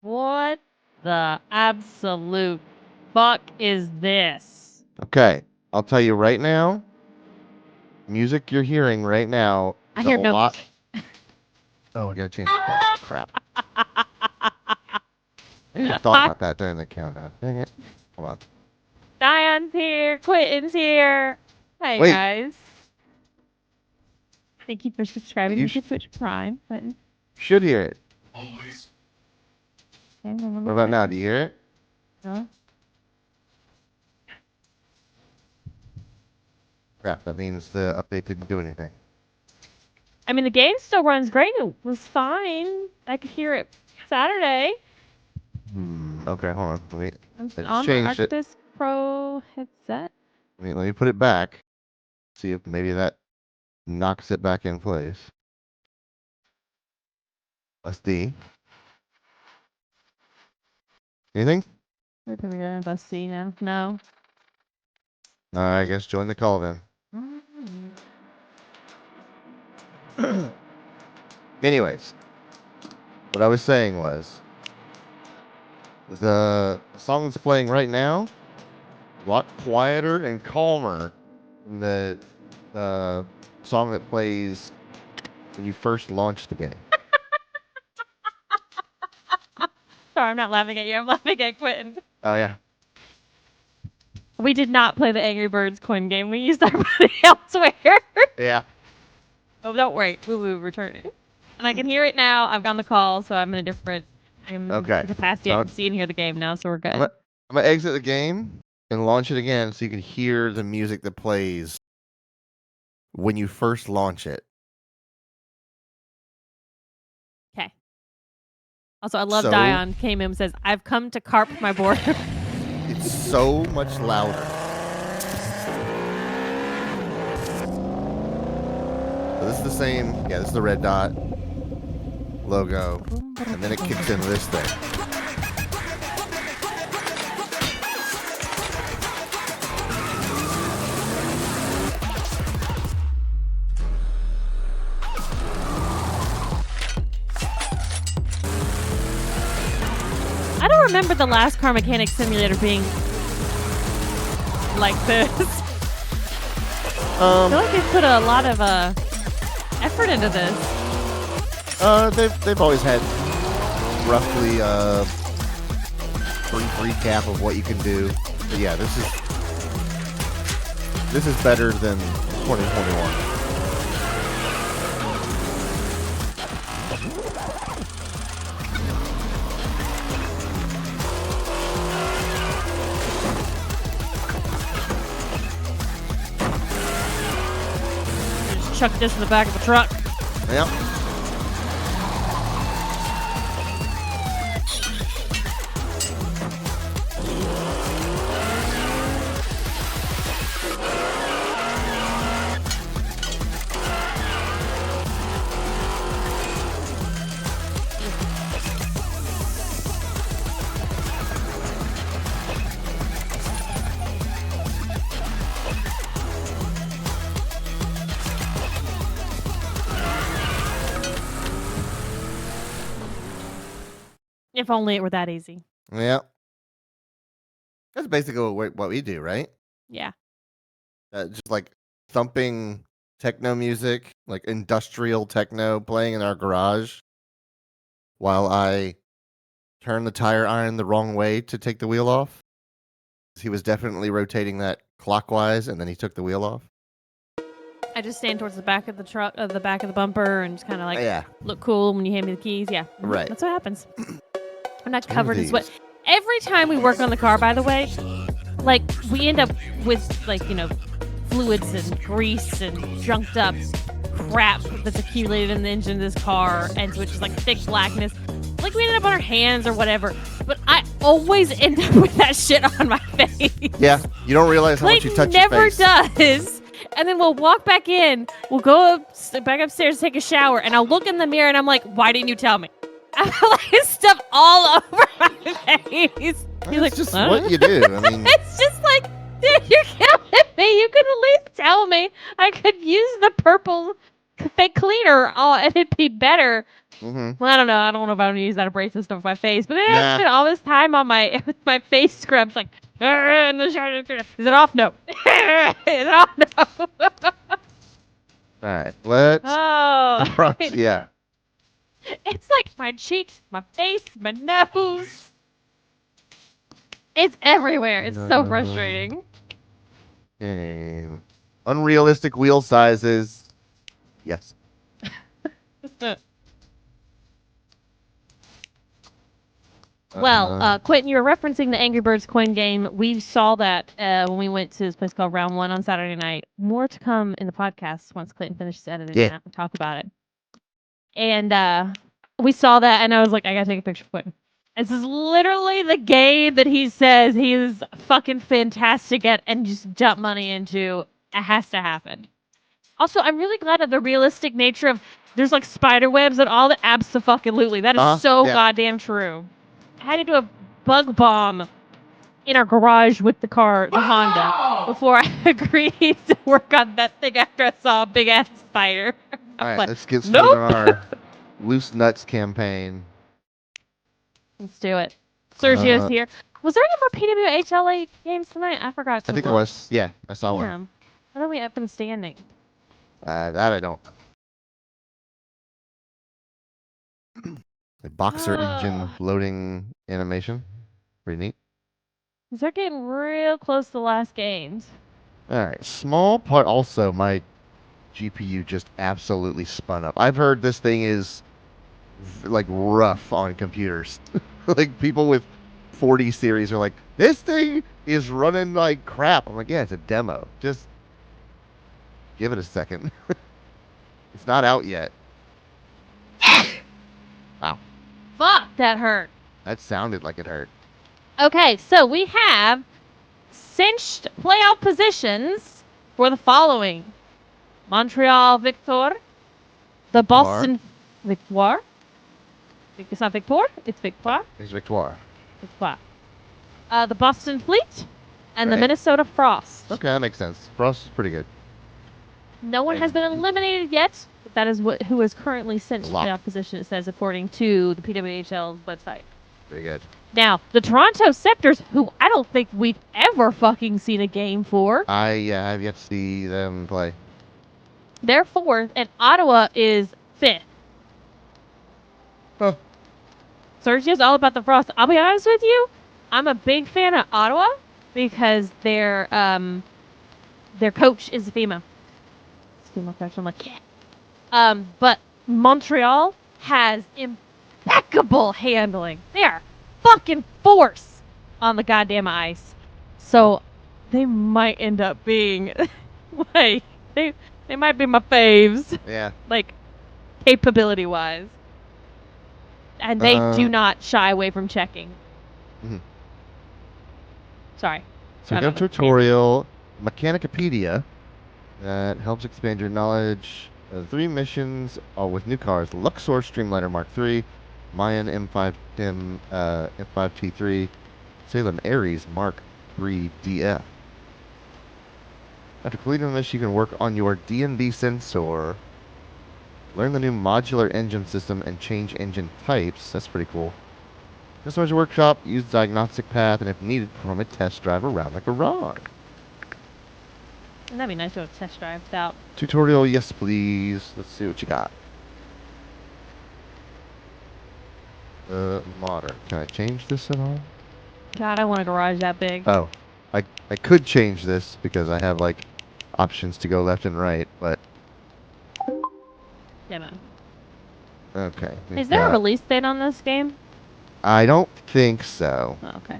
What the absolute fuck is this? Okay, I'll tell you right now. Music you're hearing right now I is hear a no. lot. Oh, I gotta change the volume. Crap. I thought about that during the countdown. Dang it. Hold on. Dion's here. Quentin's here. Hey Wait. guys. Thank you for subscribing You to Twitch Prime. Button. should hear it. Always. Okay, What about now? Do you hear it? Huh? Crap, that means the update didn't do anything. I mean, the game still runs great. It was fine. I could hear it Saturday. Okay, hold on. Wait. I On just my changed it. Arctis Pro headset. Let me put it back. See if maybe that knocks it back in place. Let's D. Anything? We're gonna go bus C now. No. I guess join the call then. Anyways, what I was saying was the song that's playing right now a lot quieter and calmer than the song that plays when you first launch the game. Sorry, I'm not laughing at you. I'm laughing at Quentin. Oh yeah. We did not play the Angry Birds coin game. We used our money elsewhere. Yeah. Oh, don't worry. We will return it. And I can hear it now. I've got on the call, so I'm in a different Okay. capacity. I can see and hear the game now, so we're good. I'm gonna exit the game and launch it again so you can hear the music that plays when you first launch it. Okay. Also, I love So- Dion came in and says, I've come to carp my board. It's so much louder. So this is the same. Yeah, this is the red dot logo, and then it kicks into this thing. I don't remember the last Car Mechanic Simulator being like this. I feel like they put a lot of effort into this. They've always had roughly brief recap of what you can do. But yeah, this is better than 2021. Just chuck this in the back of the truck. Yep. If only it were that easy. Yep. That's basically what we do, right? Yeah. Just like thumping techno music, like industrial techno playing in our garage while I turn the tire iron the wrong way to take the wheel off. He was definitely rotating that clockwise and then he took the wheel off. I just stand towards the back of the truck, the back of the bumper, and just kind of like Yeah. look cool when you hand me the keys. Yeah. Right. That's what happens. I'm not One of covered in these. sweat. Every time we work on the car, by the way, like we end up with like, fluids and grease and junked up crap that's accumulated in the engine of this car, and so it's just like thick blackness. Like we ended up on our hands or whatever. But I always end up with that shit on my face. Yeah, you don't realize how much you touch never your face. does. And then we'll walk back in. We'll go back upstairs to take a shower, and I'll look in the mirror, and I'm like, "Why didn't you tell me?" I have like stuff all over my face. He's like, just "Huh?" what you do. I mean, It's just like, dude, you're killing me. You could at least tell me. I could use the purple fake cleaner, and it'd be better Mm-hmm. Well, I don't know. I don't know if I'm gonna use that abrasive stuff on my face, but then I Nah. spent all this time on my my face scrubs. Like, is it off? No. Is it off? No. All right. Let's. Oh, Yeah. it's like my cheeks, my face, my nose. It's everywhere. It's so frustrating. Game. Unrealistic wheel sizes. Yes. Well, Quentin, you were referencing the Angry Birds coin game. We saw that when we went to this place called Round One on Saturday night. More to come in the podcast once Clinton finishes editing Yeah. that. We'll talk about it. And we saw that, and I was like, I gotta take a picture of Quentin. This is literally the game that he says he is fucking fantastic at and just dump money into. It has to happen. Also, I'm really glad at the realistic nature of there's like spider webs and all the abso-fucking-lutely. That is so Yeah. goddamn true. I had to do a bug bomb in our garage with the Honda, before I agreed to work on that thing after I saw a big ass spider. All right. Like, Let's get started nope. on our loose nuts campaign. Let's do it. Sergio's here. Was there any more PWHLA games tonight? I forgot. I think there was. Yeah, I saw one. Yeah. What are we up and standing? That I don't. The boxer engine loading animation. Pretty neat. They're getting real close to the last games. All right. Small part. Also, my GPU just absolutely spun up. I've heard this thing is like rough on computers. Like people with 40 series are like, this thing is running like crap. I'm like, yeah, it's a demo. Just give it a second. It's not out yet. Wow. Fuck, that hurt. That sounded like it hurt. Okay, so we have cinched playoff positions for the following: Montreal Victor, the Boston Victoire. It's not Victor, it's Victoire. It's Victoire. Victoire. The Boston Fleet and the Right. Minnesota Frost. Okay, that makes sense. Frost is pretty good. No one has been eliminated yet, but that is who is currently cinched Lock. playoff position, it says, according to the PWHL's website. Very good. Now, the Toronto Scepters, who I don't think we've ever fucking seen a game for, I have yet to see them play. they're fourth, and Ottawa is fifth. Huh. Sergio's all about the Frost. I'll be honest with you, I'm a big fan of Ottawa because their coach is a female. It's a female coach. I'm like, yeah. But Montreal has impeccable handling. They are fucking force on the goddamn ice. So they might end up being like they might be my faves. Yeah. Like capability wise. And they do not shy away from checking. Mhm. Sorry. So we got a tutorial, Mechanicopedia, that helps expand your knowledge. 3 missions, all with new cars: Luxor Streamliner Mark III, Mayan M5T3, Salem Aries Mark III DF. After completing this, you can work on your D&B sensor, learn the new modular engine system, and change engine types. That's pretty cool. Customize your workshop, use the diagnostic path, and if needed, perform a test drive around the garage. And that'd be nice to have a test drive without. Tutorial, yes please. Let's see what you got. Modern. Can I change this at all? God, I want a garage that big. Oh, I could change this because I have like options to go left and right, but Demo. okay. Is there a release date on this game? I don't think so. Oh, okay.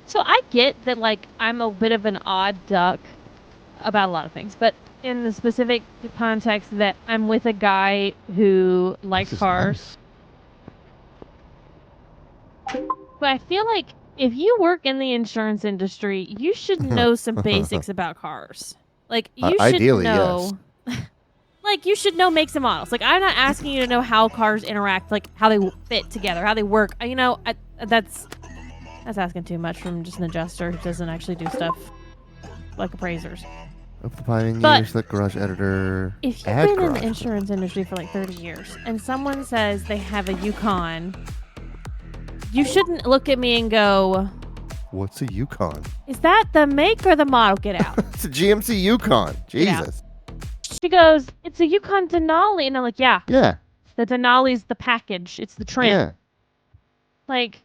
So I get that, like, I'm a bit of an odd duck about a lot of things, but in the specific context that I'm with a guy who likes cars. Nice. But I feel like if you work in the insurance industry, you should know some basics about cars. Like, you should ideally, know. Yes. Like, you should know makes and models. Like, I'm not asking you to know how cars interact, like, how they fit together, how they work. You know, that's asking too much from just an adjuster who doesn't actually do stuff like appraisers. Open the pie menu, But select garage editor, if you've add been in the garage. insurance industry for like 30 years and someone says they have a Yukon, you shouldn't look at me and go, What's a Yukon? is that the make or the model? Get out. It's a GMC Yukon. Get out. Jesus. She goes, it's a Yukon Denali. And I'm like, yeah, Yeah. the Denali's the package. It's the trim. Yeah. Like,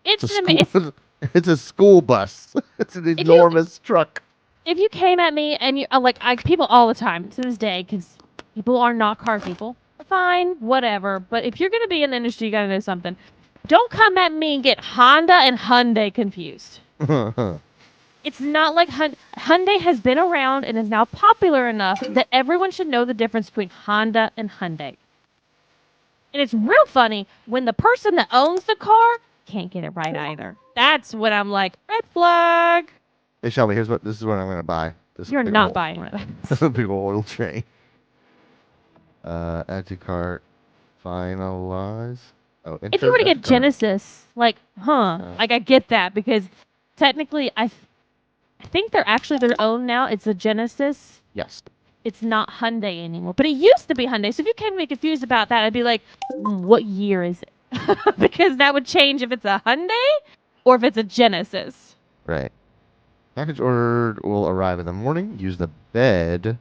it's It's a an school. ama- It's a school bus. It's an If you- enormous truck. if you came at me and you like people all the time to this day, because people are not car people. Fine, whatever. But if you're gonna be in the industry, you gotta know something. Don't come at me and get Honda and Hyundai confused. It's not like Hyundai has been around and is now popular enough that everyone should know the difference between Honda and Hyundai. And it's real funny when the person that owns the car can't get it right either. That's when I'm like, red flag. Hey Shelby, this is what I'm gonna buy. This You're big not ol- buying one of This those. big ol' oil train. Add to cart. Finalize. Oh, If you were to enter get cart. Genesis, like, like I get that because technically I think they're actually their own now. It's a Genesis. Yes. It's not Hyundai anymore, but it used to be Hyundai. So if you came to me confused about that, I'd be like, what year is it? Because that would change if it's a Hyundai or if it's a Genesis. Right. Package ordered will arrive in the morning. Use the bed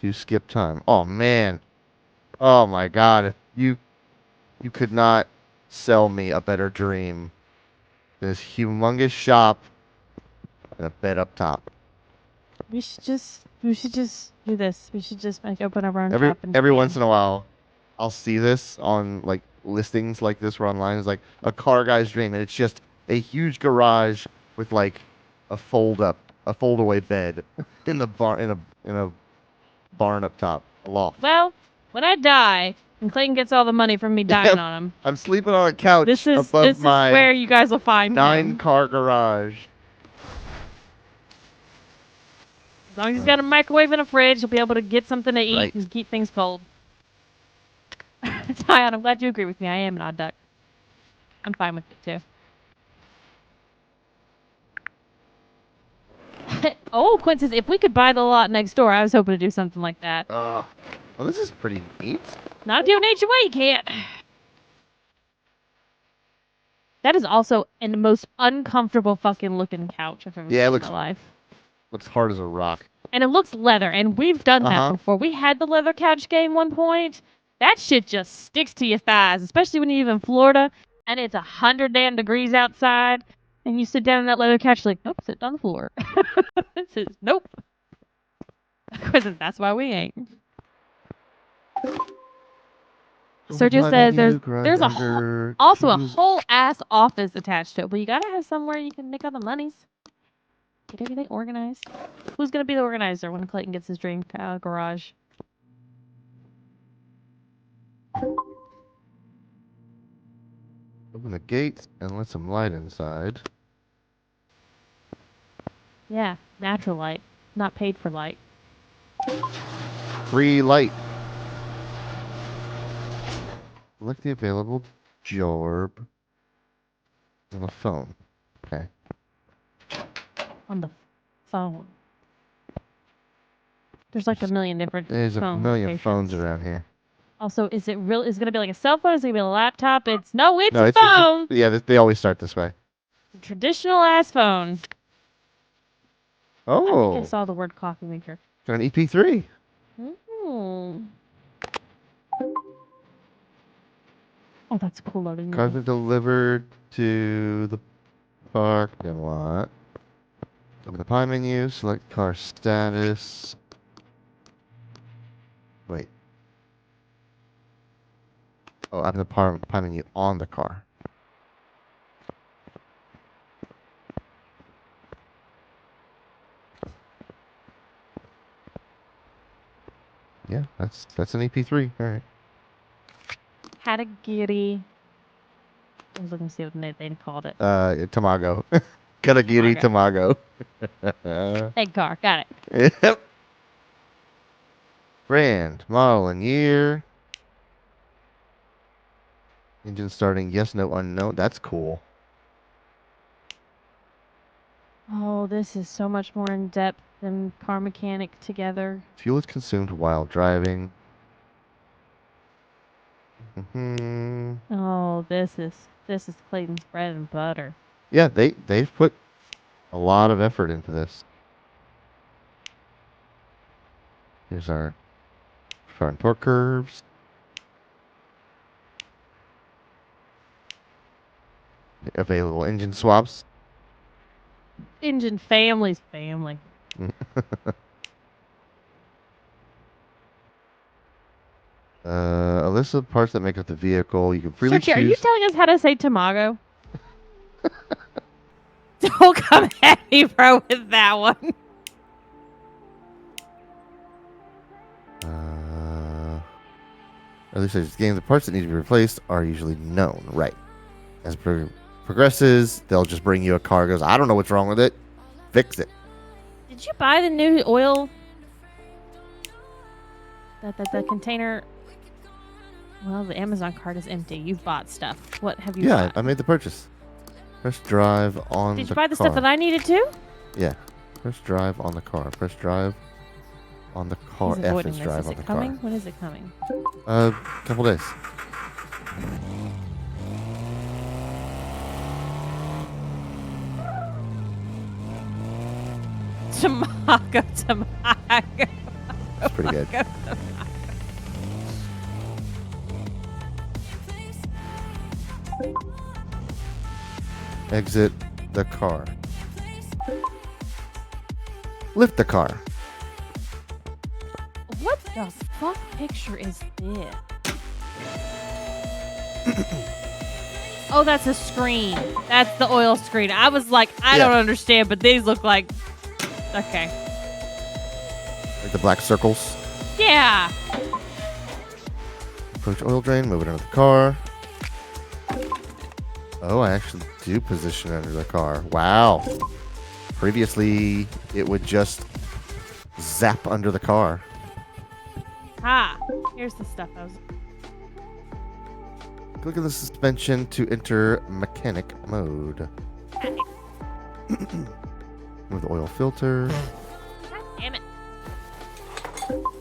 to skip time. Oh man. Oh my God. If you could not sell me a better dream. This humongous shop and a bed up top. We should just do this. We should just like open our own Every shop and every once in a while, I'll see this on like listings like this where online is like a car guy's dream, and it's just a huge garage with like a fold away bed in the in a barn up top, a loft. Well, when I die and Clayton gets all the money from me dying Yep. on him, I'm sleeping on a couch this is above my where you guys will find him. 9-car garage. As long as he's got a microwave and a fridge, he'll be able to get something to eat Right. and keep things cold. Tyon, I'm glad you agree with me. I am an odd duck. I'm fine with it too. Oh, Quinn says if we could buy the lot next door, I was hoping to do something like that. Well, this is pretty neat. Not if you have an HOA, you can't. That is also the most uncomfortable fucking looking couch I've ever Yeah, it seen looks- in my life. Looks hard as a rock. And it looks leather, and we've done that Uh-huh. before. We had the leather couch game one point. That shit just sticks to your thighs, especially when you live in Florida and it's 100 damn degrees outside, and you sit down on that leather couch like, nope, sit on the floor. It says, nope. Because that's why we ain't. Sergio says there's also a whole ass office attached to it, but you gotta have somewhere you can make all the monies. Get everything organized. Who's gonna be the organizer when Clayton gets his dream garage? Open the gate and let some light inside. Yeah, natural light, not paid for light. Free light. Select the available job on the phone. Okay. On the phone. There's like a million different There's a phone million phones locations. around here. Also, is it real? Is it gonna be like a cell phone? Is it gonna be a laptop? It's no, it's No, a it's phone. yeah, they always start this way. Traditional ass phone. I think I Oh, saw the word coffee maker. got an EP3. Ooh. Oh, that's a cool loading. Car's been delivered to the parking lot. Open the pie menu. Select car status. Wait. Oh, open the pie menu on the car. Yeah, that's an EP3. All right. Category. I was looking to see what they called it. Tamago. Katagiri Tamago. Egg car. Got it. Yep. Brand, model, and year. Engine starting. Yes, no, unknown. That's cool. Oh, this is so much more in depth. them car mechanic together. Fuel is consumed while driving. Oh, this is Clayton's bread and butter. Yeah, they've put a lot of effort into this. Here's our front torque curves. Available engine swaps. Engine family's family. A list of parts that make up the vehicle. You can freely Searchy, are you choose. telling us how to say tamago? Don't come at me, bro, with that one. At least there's games. The parts that need to be replaced are usually known, right? As progresses, they'll just bring you a car. Goes, I don't know what's wrong with it. Fix it. Did you buy the new oil? The container. Well, the Amazon cart is empty. You've bought stuff. What have you bought? I made the purchase. Press drive on Did the you buy the car. stuff that I needed too? Yeah. Press drive on the car. Press drive on the car. He's F avoiding is this. drive Is on it the coming? car. When is it coming? Couple days. Tamago. That's pretty good. Exit the car. Lift the car. What the fuck picture is this? Oh, that's a screen. That's the oil screen. I was like, I don't understand, but these look like... Okay. Like the black circles. Yeah. Approach oil drain, move it under the car. Oh, I actually do position it under the car. Wow. Previously, it would just zap under the car. Ah, here's the stuff I was... Click on the suspension to enter mechanic mode. Move the oil filter. God damn it.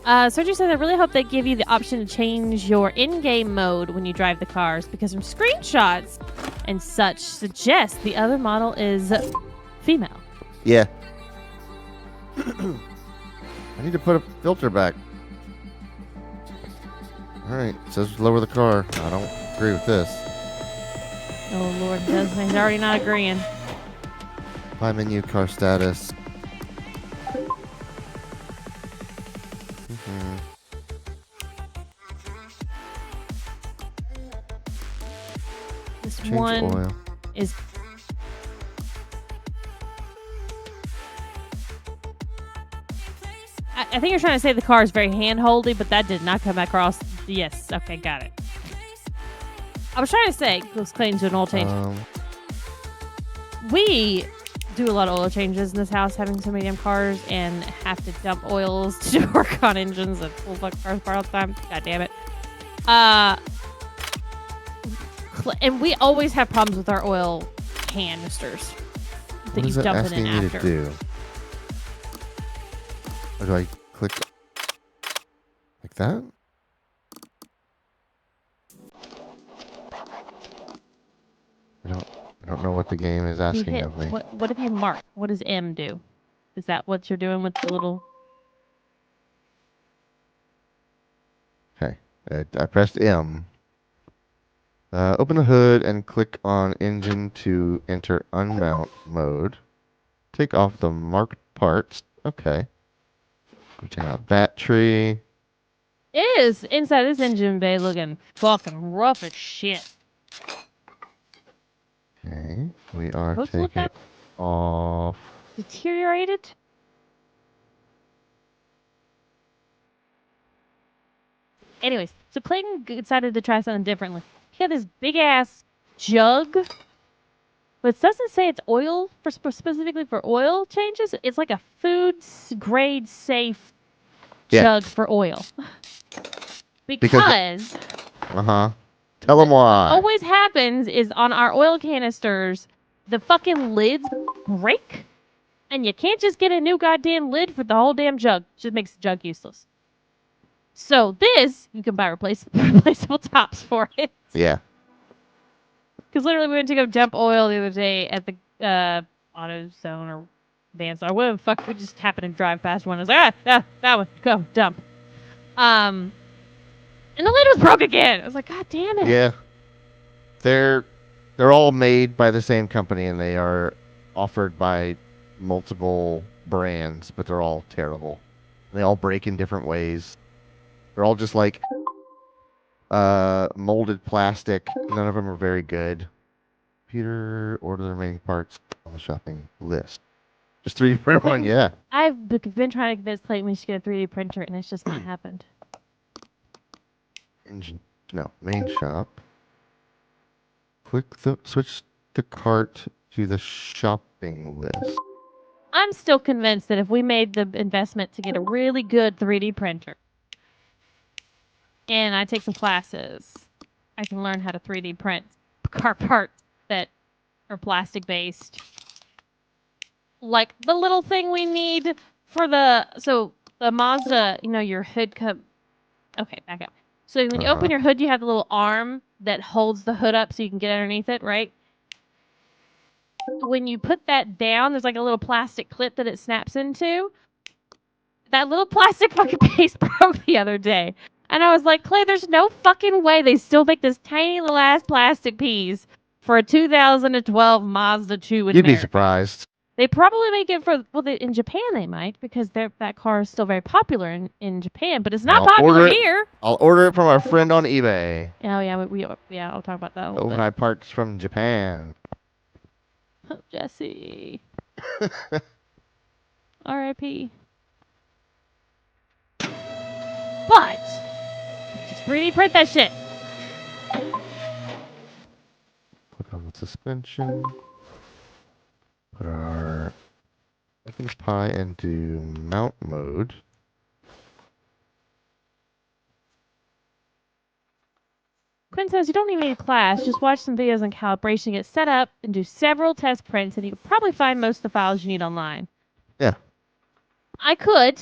Sergio says, I really hope they give you the option to change your in-game mode when you drive the cars, because some screenshots and such suggest the other model is female. Yeah. I need to put a filter back. Alright, it says lower the car. I don't agree with this. Oh, Lord, he's already not agreeing. Apply menu, car status. This Change one oil. is... I think you're trying to say the car is very hand-holdy, but that did not come across. Yes, okay, got it. I was trying to say, let's claims an oil change. We do a lot of oil changes in this house, having so many damn cars, and have to dump oils to work on engines and pull fuck cars apart all the time. God damn it. And we always have problems with our oil canisters that you dump it in after. What is it asking me to do? Or do I click like that? I don't know what the game is asking of me. What have you marked? What does M do? Is that what you're doing with the little... Okay. I pressed M. Open the hood and click on engine to enter unmount mode. Take off the marked parts. Okay. Check out battery. It is inside this engine bay looking fucking rough as shit. Okay. We are Supposed to look taking up off. deteriorated. Anyways, so Clayton decided to try something differently. He had this big ass jug, but it doesn't say it's oil for specifically for oil changes. It's like a food grade safe jug for oil. Because Tell them why. what always happens is on our oil canisters, the fucking lids break And you can't just get a new goddamn lid for the whole damn jug. It just makes the jug useless. So this, you can buy replaceable tops for it. Yeah. Because literally we went to go dump oil the other day at the AutoZone or Vanstar. Whatever the fuck, we just happened to drive past one. I was like, that one, go, dump. And the lid was broke again. I was like, God damn it. Yeah. They're all made by the same company and they are offered by multiple brands, but they're all terrible. They all break in different ways. They're all just like molded plastic. None of them are very good. Computer, order the remaining parts on the shopping list. Just 3D print one, yeah. I've been trying to convince Clayton we should get a 3D printer, and it's just not happened. Main shop. Switch the cart to the shopping list. I'm still convinced that if we made the investment to get a really good 3D printer, and I take some classes, I can learn how to 3D print car parts that are plastic based. Like the little thing we need for the Mazda, your hood okay, back up. So when you open your hood, you have the little arm that holds the hood up so you can get underneath it, right? When you put that down, there's like a little plastic clip that it snaps into. That little plastic fucking piece broke the other day. And I was like, Clay, there's no fucking way they still make this tiny little ass plastic piece for a 2012 Mazda 2 in You'd be America. surprised. They probably make it for, in Japan they might, because that car is still very popular in Japan, but it's not popular here. I'll order it from our friend on eBay. Oh, yeah, I'll talk about that a little bit. Overnight parts from Japan. Oh, Jesse. R.I.P. But, just 3D print that shit. Put on the suspension. Put our Pi into mount mode. Quinn says you don't even need a class. Just watch some videos on calibration, get set up, and do several test prints, and you can probably find most of the files you need online. Yeah. I could,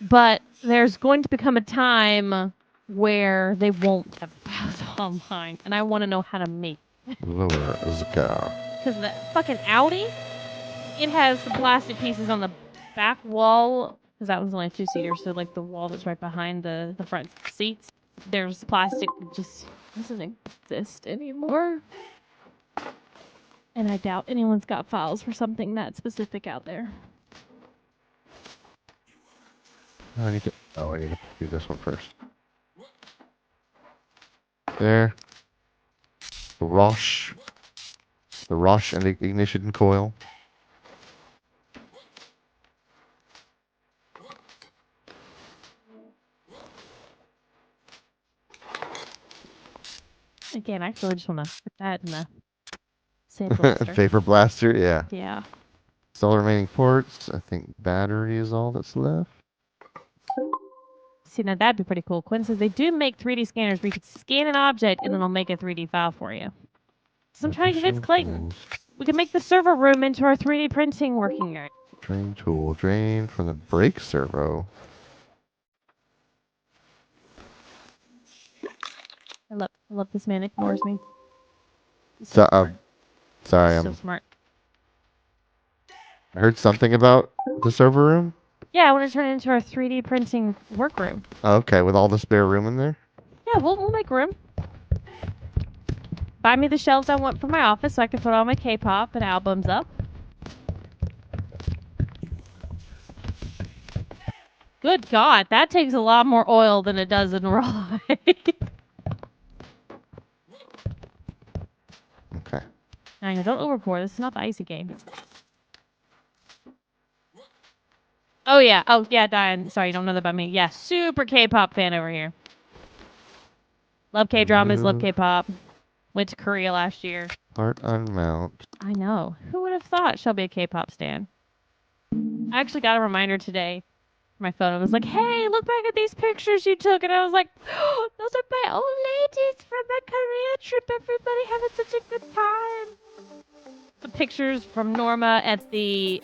but there's going to become a time where they won't have files online, and I want to know how to make. Lower Zaka. Because the fucking Audi, it has some plastic pieces on the back wall, because that was only a two-seater, so like the wall that's right behind the front seats. There's plastic that just doesn't exist anymore. And I doubt anyone's got files for something that specific out there. I need to do this one first. There. The Roche and the ignition coil. Again, I actually just want to put that in the sample blaster. Vapor blaster, yeah. Yeah. All the remaining ports. I think battery is all that's left. See, now that'd be pretty cool. Quinn says they do make 3D scanners where you can scan an object and it'll make a 3D file for you. So I'm trying to convince Clayton. We can make the server room into our 3D printing working area. Drain tool. Drain from the brake servo. I love this man. Ignores me. Sorry, so smart. I heard something about the server room. Yeah, I want to turn it into our 3D printing workroom. Oh, okay, with all the spare room in there. Yeah, we'll make room. Buy me the shelves I want for my office so I can put all my K-pop and albums up. Good God, that takes a lot more oil than it does in real life. Okay. I know, don't overpour. This is not the icy game. Oh yeah, Diane. Sorry, you don't know that about me. Yeah, super K-pop fan over here. Love K-dramas, love K-pop. Went to Korea last year. Part unmount. I know. Who would have thought she'll be a K-pop stan? I actually got a reminder today from my phone. It was like, hey, look back at these pictures you took. And I was like, oh, those are my old ladies from my Korea trip. Everybody having such a good time. the pictures from Norma at the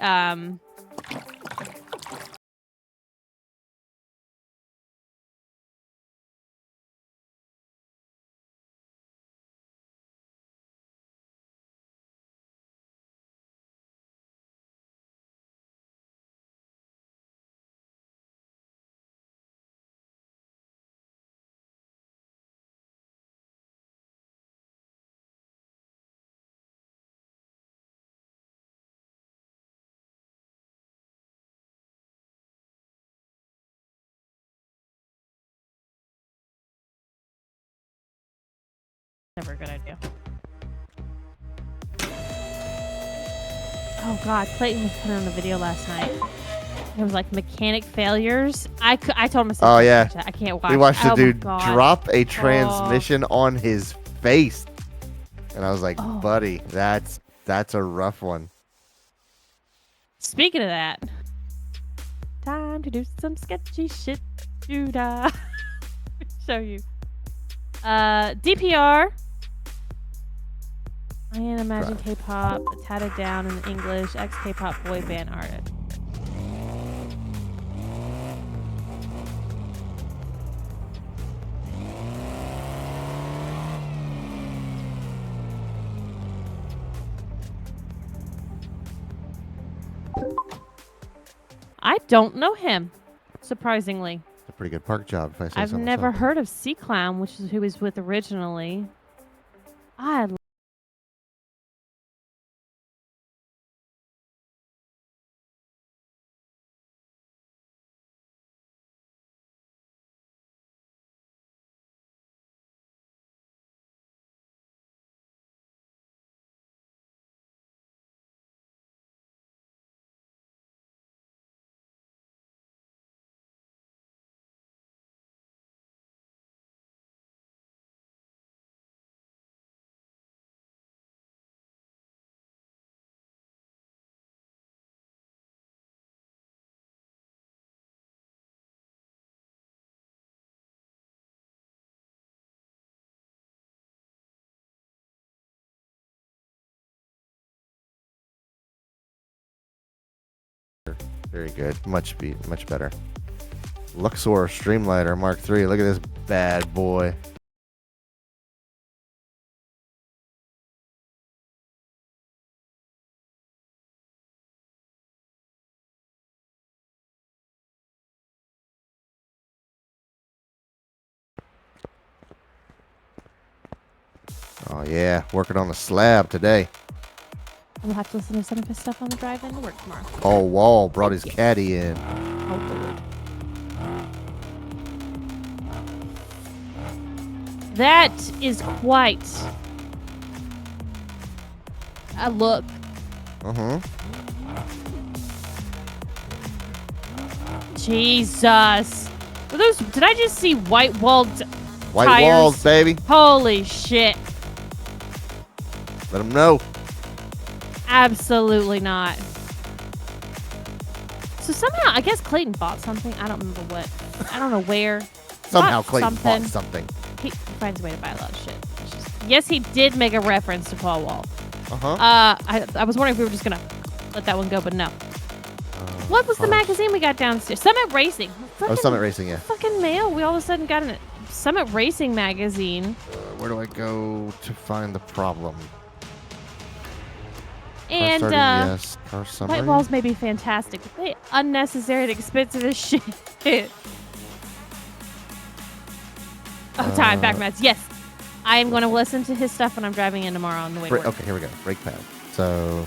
never a good idea. Oh God, Clayton was putting on the video last night. It was like mechanic failures. I told him, Oh, yeah. I can't watch. We watched the Oh, dude my God. drop a transmission on his face. And I was like, Oh. buddy, that's a rough one. Speaking of that, time to do some sketchy shit. Judah. Show you. DPR. I can imagine K-pop, tatted down in English, ex-K-pop boy band artist. I don't know him, surprisingly. It's a pretty good park job, if I say I've so never myself. heard of Sea Clown, which is who he was with originally. I Very good. Much better. Luxor Streamliner Mark III. Look at this bad boy. Oh yeah, working on the slab today. will have to listen to some of his stuff on the drive in to work tomorrow. Paul Wall brought his caddy in. Oh, Lord. That is quite a look. Jesus. Were those? Did I just see white walled White tires? walls, baby. Holy shit. Let them know. Absolutely not. So somehow, I guess Clayton bought something. I don't remember what. I don't know where. Somehow Bought Clayton something. bought something. He finds a way to buy a lot of shit. It's just- yes, he did make a reference to Paul Wall. I was wondering if we were just gonna let that one go, but no. What was the magazine we got downstairs? Summit Racing. Oh, Summit Racing, yeah. Fucking mail. We all of a sudden got a Summit Racing magazine. Where do I go to find the problem? And Car starting, yes. Car summary. white walls may be fantastic, but they unnecessary and expensive as shit. Oh, time. Back mats. Yes. I am going to listen to his stuff when I'm driving in tomorrow on the way to work. Okay, here we go. Brake pad. So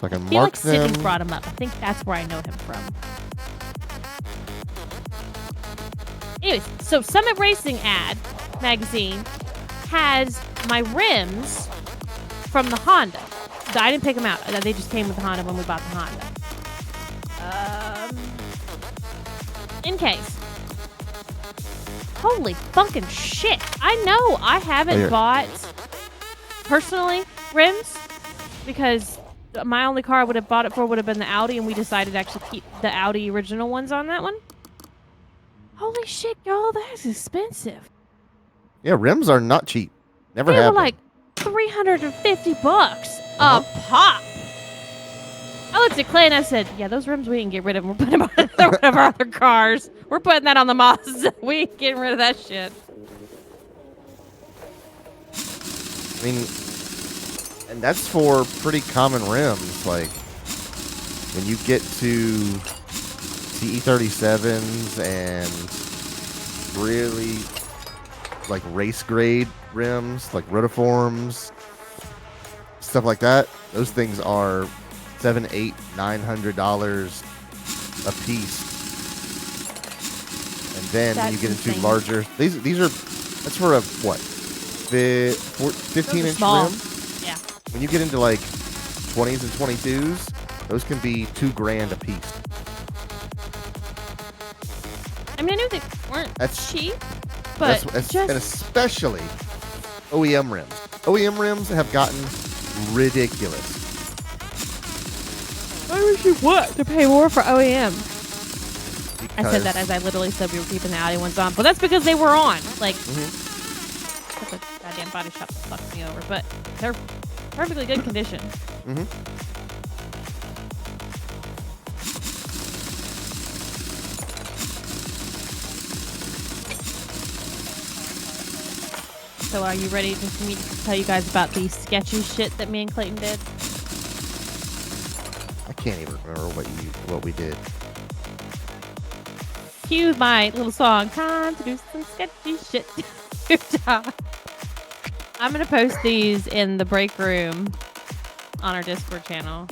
I can I feel mark like them. Sydney brought him up. I think that's where I know him from. Anyways, so Summit Racing ad magazine has my rims from the Honda. I didn't pick them out. They just came with the Honda when we bought the Honda. In case. Holy fucking shit. I know I haven't bought, personally, rims because my only car I would have bought it for would have been the Audi, and we decided to actually keep the Audi original ones on that one. Holy shit, y'all, that's expensive. Yeah, rims are not cheap. Never They have were been. like $350 Uh-huh. a pop. I looked at Clay and I said, "Yeah, those rims we didn't get rid of them. We're putting them on another one of our other cars. We're putting that on the Mazda. We ain't getting rid of that shit." I mean, and that's for pretty common rims. Like when you get to CE37s and really like race grade rims, like rotiforms, stuff like that. Those things are $700, $800, $900 a piece. And then when you get into insane. larger, these are that's for a what, 15-inch small. rim. Yeah. When you get into like 20s and 22s, those can be $2,000 a piece. I mean, I knew they weren't That's cheap, but and especially OEM rims. OEM rims have gotten ridiculous. why would you want to pay more for OEM? I said Because- that as I literally said we were keeping the Audi ones on, but that's because they were on. Like, except the goddamn body shop fucked me over, but they're perfectly good condition. Mhm. So are you ready for me to tell you guys about the sketchy shit that me and Clayton did? I can't even remember what we did. Cue my little song, "Time to do some sketchy shit." I'm gonna post these in the break room on our Discord channel.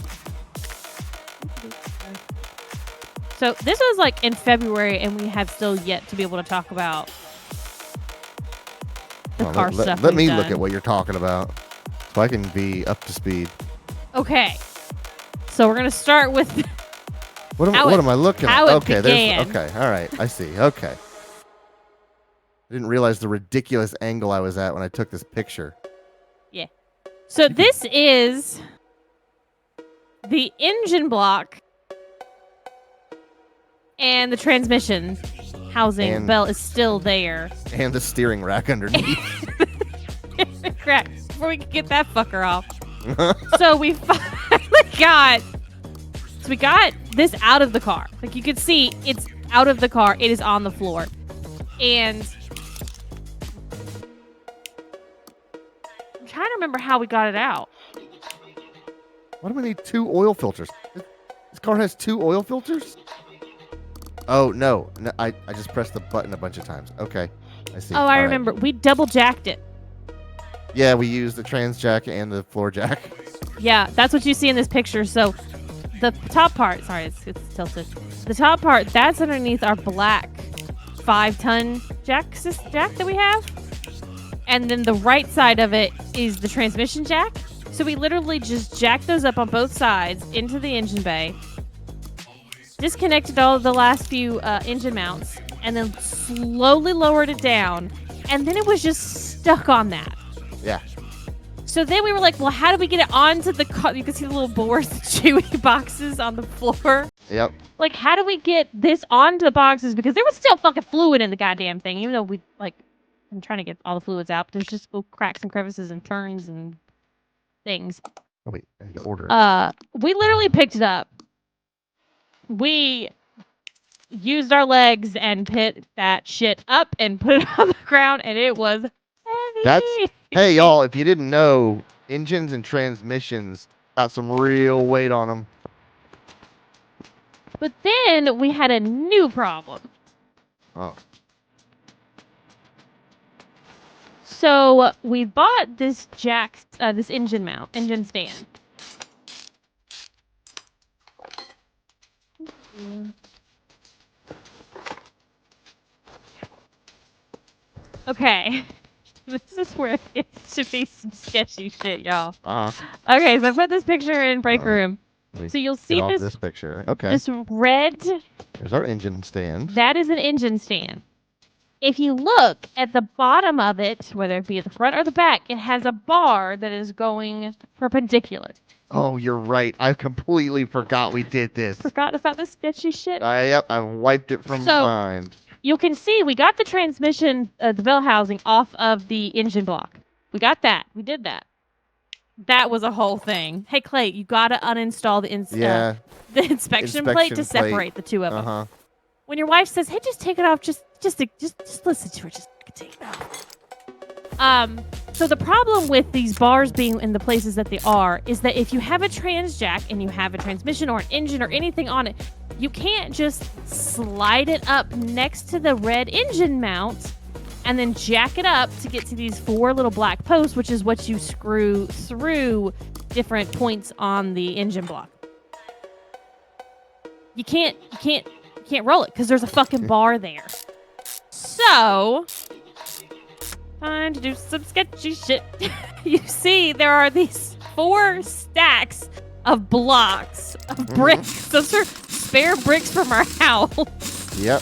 So this was like in February, and we have still yet to be able to talk about the Well, car let stuff. let we've me look done. at what you're talking about, so I can be up to speed. Okay, so we're gonna start with What am, How what it- am I looking how at? it Okay, began. okay, all right, I see. Okay, I didn't realize the ridiculous angle I was at when I took this picture. So this is the engine block and the transmission housing And- belt is still there. And the steering rack underneath. Crap! Before we can get that fucker off. So we finally got. So we got this out of the car. Like you could see, it's out of the car. It is on the floor, and I'm trying to remember how we got it out. Why do we need 2 oil filters? This car has 2 oil filters? Oh, no. I just pressed the button a bunch of times. Okay. I see. Oh, I All right. remember. We double jacked it. Yeah, we used the trans jack and the floor jack. Yeah, that's what you see in this picture. So the top part, sorry, it's tilted. The top part, that's underneath our black 5-ton jack that we have. And then the right side of it is the transmission jack. So we literally just jacked those up on both sides into the engine bay, disconnected all of the last few engine mounts, and then slowly lowered it down. And then it was just stuck on that. Yeah. So then we were like, well, how do we get it onto the car? You can see the little boards, the chewy boxes on the floor. Yep. Like, how do we get this onto the boxes? Because there was still fucking fluid in the goddamn thing, even though I'm trying to get all the fluids out. But there's just little cracks and crevices and turns and things. Oh, wait. I need to order it. We literally picked it up. We used our legs and picked that shit up and put it on the ground, and it was heavy. Hey, y'all, if you didn't know, engines and transmissions got some real weight on them. But then we had a new problem. Oh. So we bought this this engine stand. Okay, this is where it should be some sketchy shit, y'all. Okay, so I put this picture in break room. So you'll see Get off this picture. Okay. this red. There's our engine stand. That is an engine stand. If you look at the bottom of it, whether it be at the front or the back, it has a bar that is going perpendicular. Oh, you're right. I completely forgot we did this. Forgot about this sketchy shit. Yep, I wiped it from So- mind. You can see we got the transmission, the bell housing off of the engine block. We got that. We did that. That was a whole thing. Hey, Clay, you got to uninstall Yeah. the inspection plate to Inspection plate. separate the two of them. Uh-huh. When your wife says, "Hey, just take it off," just listen to her. Just take it off. So the problem with these bars being in the places that they are is that if you have a trans jack and you have a transmission or an engine or anything on it, you can't just slide it up next to the red engine mount and then jack it up to get to these 4 little black posts, which is what you screw through different points on the engine block. You can't roll it because there's a fucking bar there. So, time to do some sketchy shit. You see, there are these 4 stacks of blocks of bricks. Those are spare bricks from our house. Yep.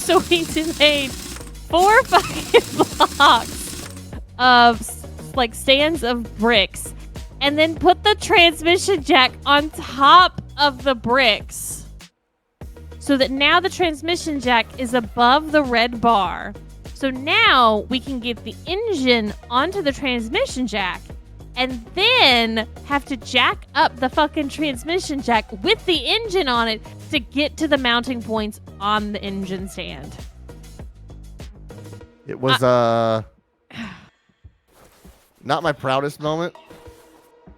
So we just made 4 fucking blocks of like stands of bricks and then put the transmission jack on top of the bricks so that now the transmission jack is above the red bar. So now we can get the engine onto the transmission jack and then have to jack up the fucking transmission jack with the engine on it to get to the mounting points on the engine stand. It was not my proudest moment.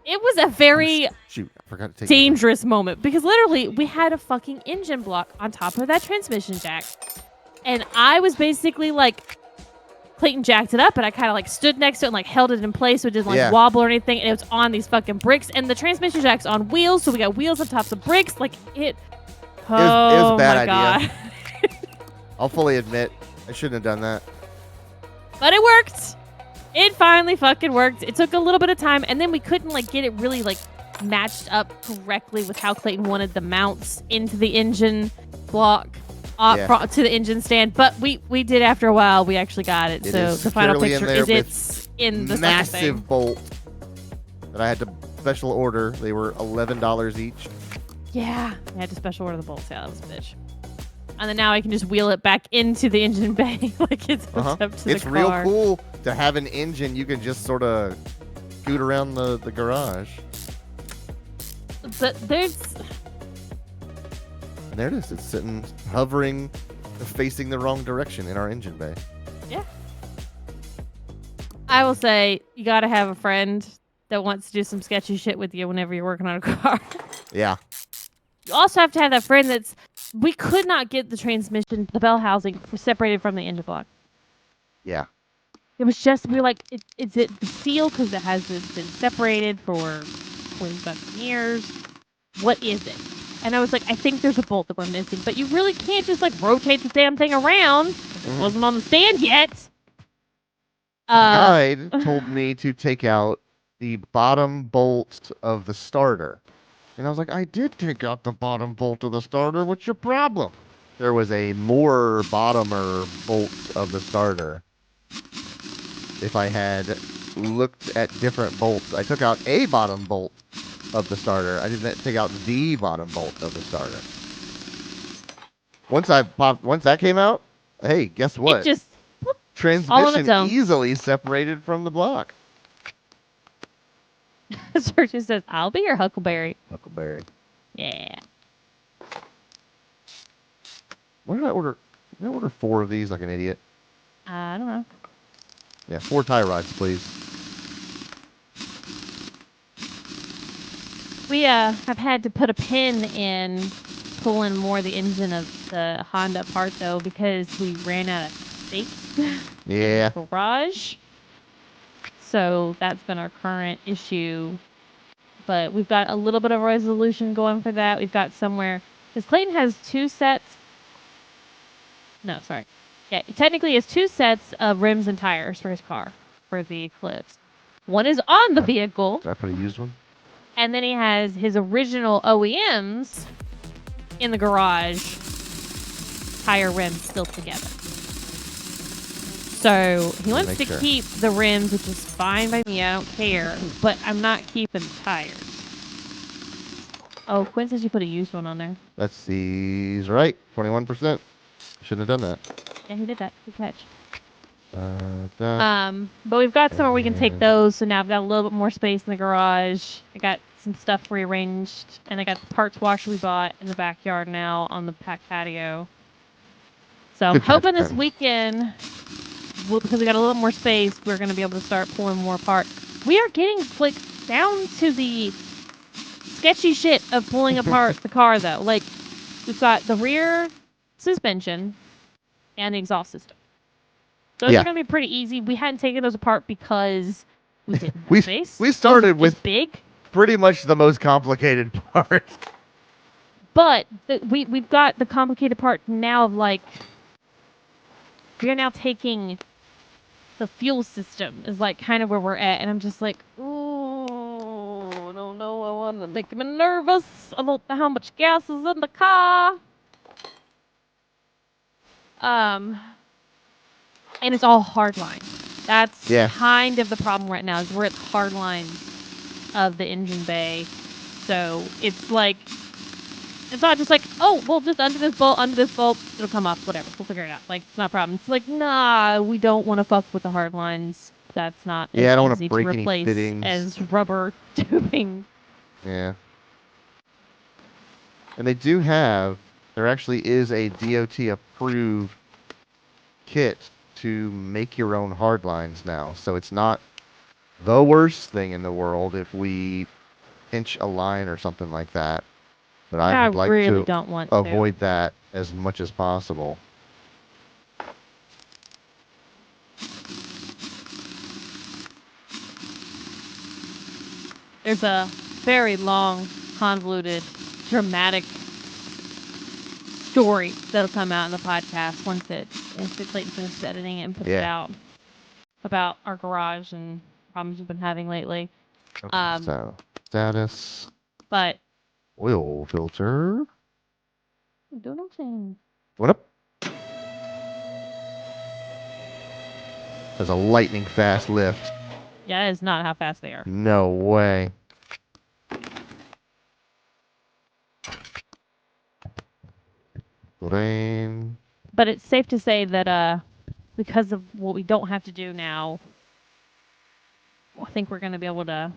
It was a very Shoot, I forgot to take dangerous moment because literally we had a fucking engine block on top of that transmission jack. And I was basically like, Clayton jacked it up and I kind of like stood next to it and like held it in place so it didn't like wobble or anything. And it was on these fucking bricks and the transmission jack's on wheels. So we got wheels on top of bricks. Like it. Oh, it was a bad my idea. God. I'll fully admit I shouldn't have done that. But it worked. It finally fucking worked. It took a little bit of time, and then we couldn't like get it really like matched up correctly with how Clayton wanted the mounts into the engine block to the engine stand. But we did after a while. We actually got it. So the final picture is it's in the massive bolt that I had to special order. They were $11 each. Yeah, I had to special order the bolts. Yeah, that was a bitch. And then now I can just wheel it back into the engine bay like it's hooked up to the car. It's real cool to have an engine you can just sort of scoot around the garage. But there's... And there it is. It's sitting, hovering, facing the wrong direction in our engine bay. Yeah. I will say, you got to have a friend that wants to do some sketchy shit with you whenever you're working on a car. Yeah. You also have to have that friend that's... We could not get the transmission, the bell housing, separated from the engine block. Yeah. It was just, we were like, is it the seal because it hasn't been separated for 20 years? What is it? And I was like, I think there's a bolt that we're missing, but you really can't just like rotate the damn thing around. It wasn't on the stand yet. Guide told me to take out the bottom bolt of the starter. And I was like, I did take out the bottom bolt of the starter. What's your problem? There was a more bottomer bolt of the starter. If I had looked at different bolts, I took out a bottom bolt of the starter. I didn't take out the bottom bolt of the starter. Once that came out, hey, guess what? It just transmission easily separated from the block. Search says, I'll be your Huckleberry. Huckleberry. Yeah. Why did I order? Did I order 4 of these like an idiot? I don't know. Yeah, 4 tie rods, please. We have had to put a pin in pulling more of the engine of the Honda part though because we ran out of space. Yeah. In the garage. So that's been our current issue. But we've got a little bit of resolution going for that. We've got somewhere because Clayton has 2 sets. No, sorry. Yeah, technically he has 2 sets of rims and tires for his car for the Eclipse. One is on the vehicle. Did I put a used one? And then he has his original OEMs in the garage, tire rims still together. So he wants to keep the rims, which is fine by me. I don't care. But I'm not keeping the tires. Oh, Quinn says you put a used one on there. That's right. 21%. Shouldn't have done that. Yeah, he did that. Good catch. Da- But we've got somewhere we can take those, so now I've got a little bit more space in the garage. I got some stuff rearranged, and I got the parts washer we bought in the backyard now on the back patio. So I'm Good catch, hoping this Ben. weekend, because we got a little more space, we're going to be able to start pulling more apart. We are getting like down to the sketchy shit of pulling apart the car, though. Like, we've got the rear suspension and the exhaust system. Those are going to be pretty easy. We hadn't taken those apart because we didn't have space. We started Those are with big, pretty much the most complicated part. but we've got the complicated part now of like we are now taking the fuel system is like kind of where we're at, and I'm just like, ooh, I don't know. I want to make me nervous. I don't know how much gas is in the car. And it's all hard line. That's kind of the problem right now. Is we're at the hard lines of the engine bay, so it's like it's not just like, oh, well, just under this bolt, it'll come off. Whatever, we'll figure it out. Like, it's not a problem. It's like, nah, we don't want to fuck with the hard lines. That's not as I don't want easy to break to replace any fittings as rubber tubing. Yeah. And there actually is a DOT approved kit to make your own hard lines now. So it's not the worst thing in the world if we pinch a line or something like that. But I would like really to don't want avoid that as much as possible. There's a very long, convoluted, dramatic story that'll come out in the podcast once Clayton finishes editing it and puts it out about our garage and problems we've been having lately. Okay, so status. But Oil filter. doing nothing. What up? There's a lightning fast lift. Yeah, that is not how fast they are. No way. Lane. But it's safe to say that because of what we don't have to do now, I think we're going to be able to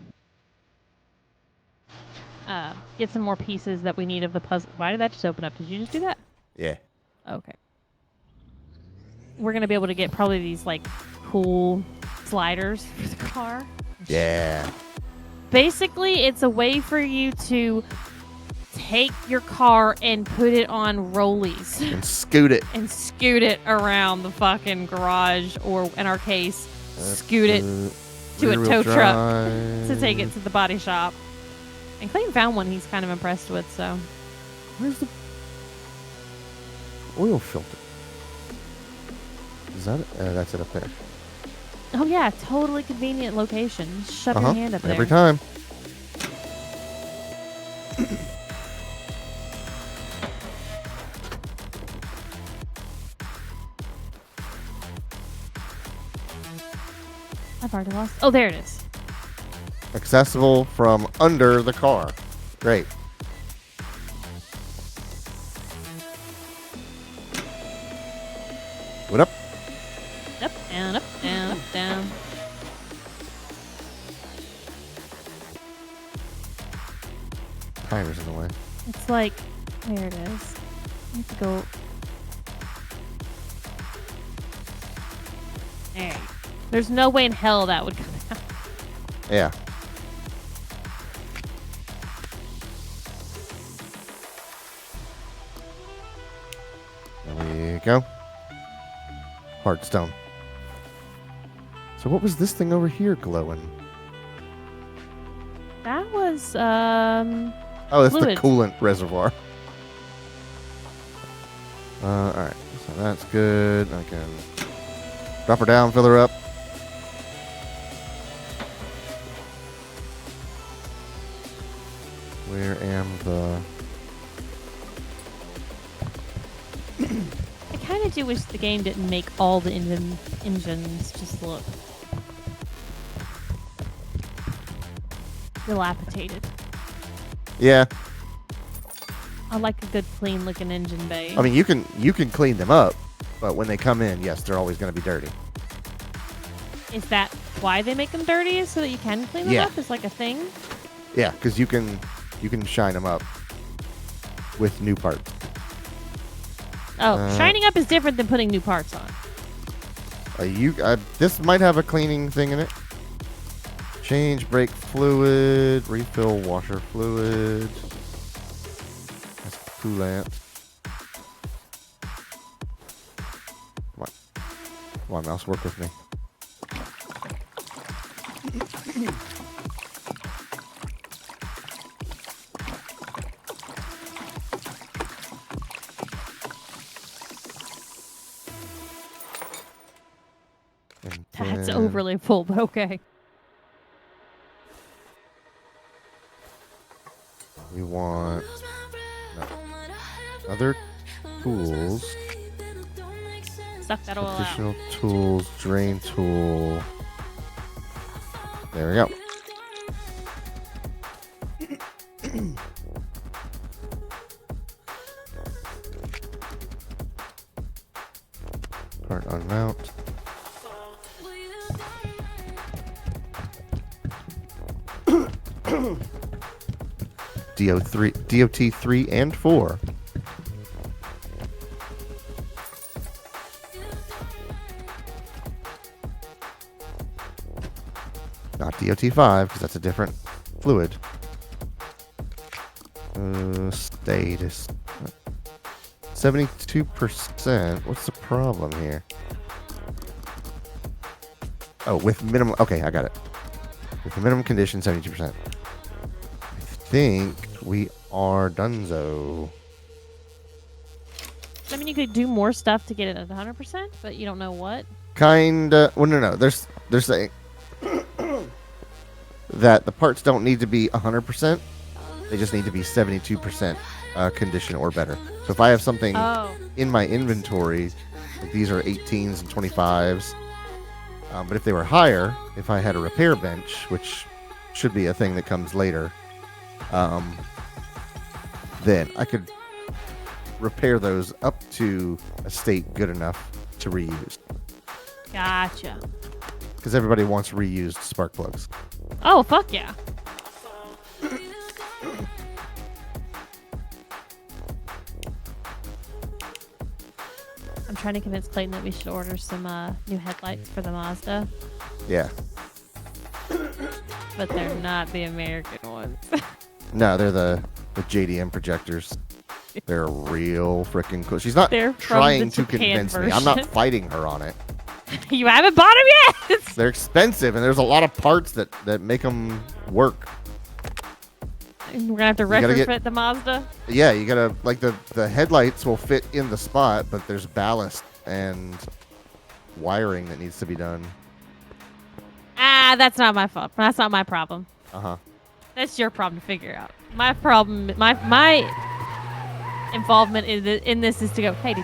get some more pieces that we need of the puzzle. Why did that just open up? Did you just do that? Yeah. Okay. We're going to be able to get probably these like cool sliders for the car. Yeah. Basically, it's a way for you to take your car and put it on rollies. And scoot it. And scoot it around the fucking garage, or in our case, scoot it to a tow truck to take it to the body shop. And Clayton found one he's kind of impressed with, so. Where's the oil filter? Is that it? That's it up there. Oh, yeah, totally convenient location. Just shove your hand up there. Every time. I've already lost. Oh, there it is. Accessible from under the car. Great. What up? Up, down, up, down, up, down. Timer's in the way. It's like, there it is. Let's go. There. There's no way in hell that would come out. Yeah. There we go. Hardstone. So what was this thing over here glowing? That was, Oh, that's fluid. the coolant reservoir. Alright. So that's good. I can drop her down, fill her up. Where am the... I kind of do wish the game didn't make all the engines just look dilapidated. Yeah. I like a good clean looking engine bay. I mean, you can clean them up. But when they come in, yes, they're always going to be dirty. Is that why they make them dirty? So that you can clean them Yeah. up? Is like a thing? Yeah, because you can shine them up with new parts. Oh, shining up is different than putting new parts on. This might have a cleaning thing in it. Change brake fluid, refill washer fluid. That's coolant. Come on, mouse, work with me. That's overly full, but okay. We want other tools. Suck that oil out. Additional tools, drain tool. There we go. Part unmount. DOT 3 and 4. Not DOT 5, because that's a different fluid. Status. 72%. What's the problem here? Oh, with minimum... Okay, I got it. With the minimum condition, 72%. I think we are donezo. I mean, you could do more stuff to get it at 100%, but you don't know what. Kinda. Well, no. They're saying that the parts don't need to be 100%. They just need to be 72% condition or better. So if I have something in my inventory, like these are 18s and 25s, but if they were higher, if I had a repair bench, which should be a thing that comes later, then I could repair those up to a state good enough to reuse. Gotcha. Because everybody wants reused spark plugs. Oh, fuck yeah. I'm trying to convince Clayton that we should order some new headlights for the Mazda. Yeah. But they're not the American ones. No, they're the JDM projectors. They're real freaking cool. She's not trying to convince me. I'm not fighting her on it. You haven't bought them yet? They're expensive, and there's a lot of parts that make them work. We're going to have to retrofit the Mazda? Yeah, you gotta, like, the headlights will fit in the spot, but there's ballast and wiring that needs to be done. Ah, that's not my fault. That's not my problem. Uh-huh. That's your problem to figure out. My problem, my involvement in this is to go, hey,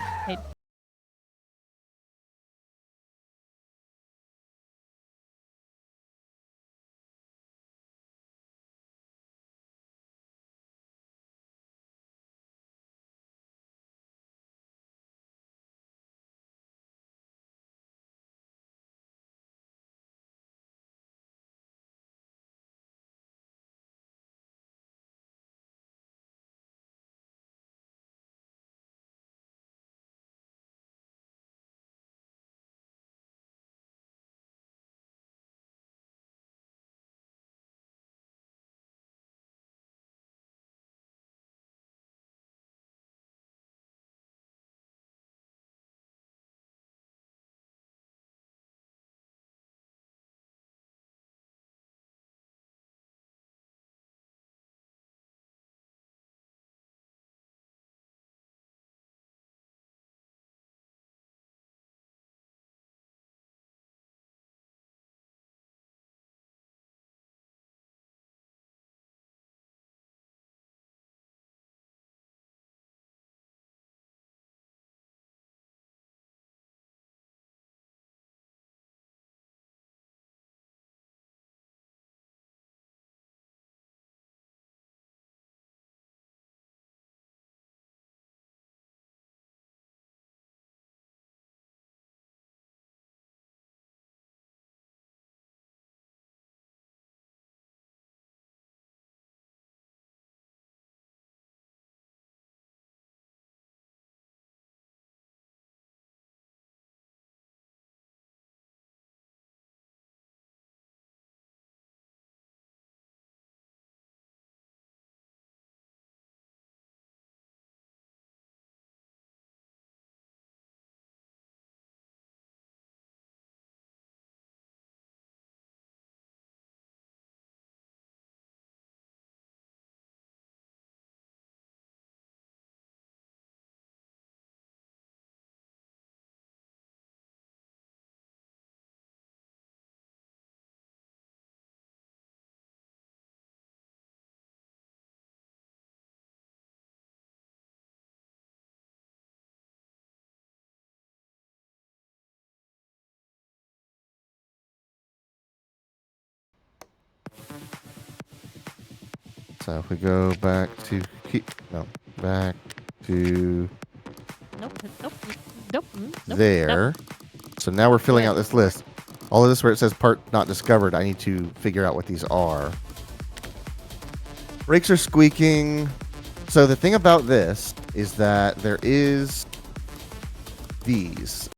So if we go back to back to Nope. there. So now we're filling out this list. All of this where it says part not discovered, I need to figure out what these are. Brakes are squeaking. So the thing about this is that there is these.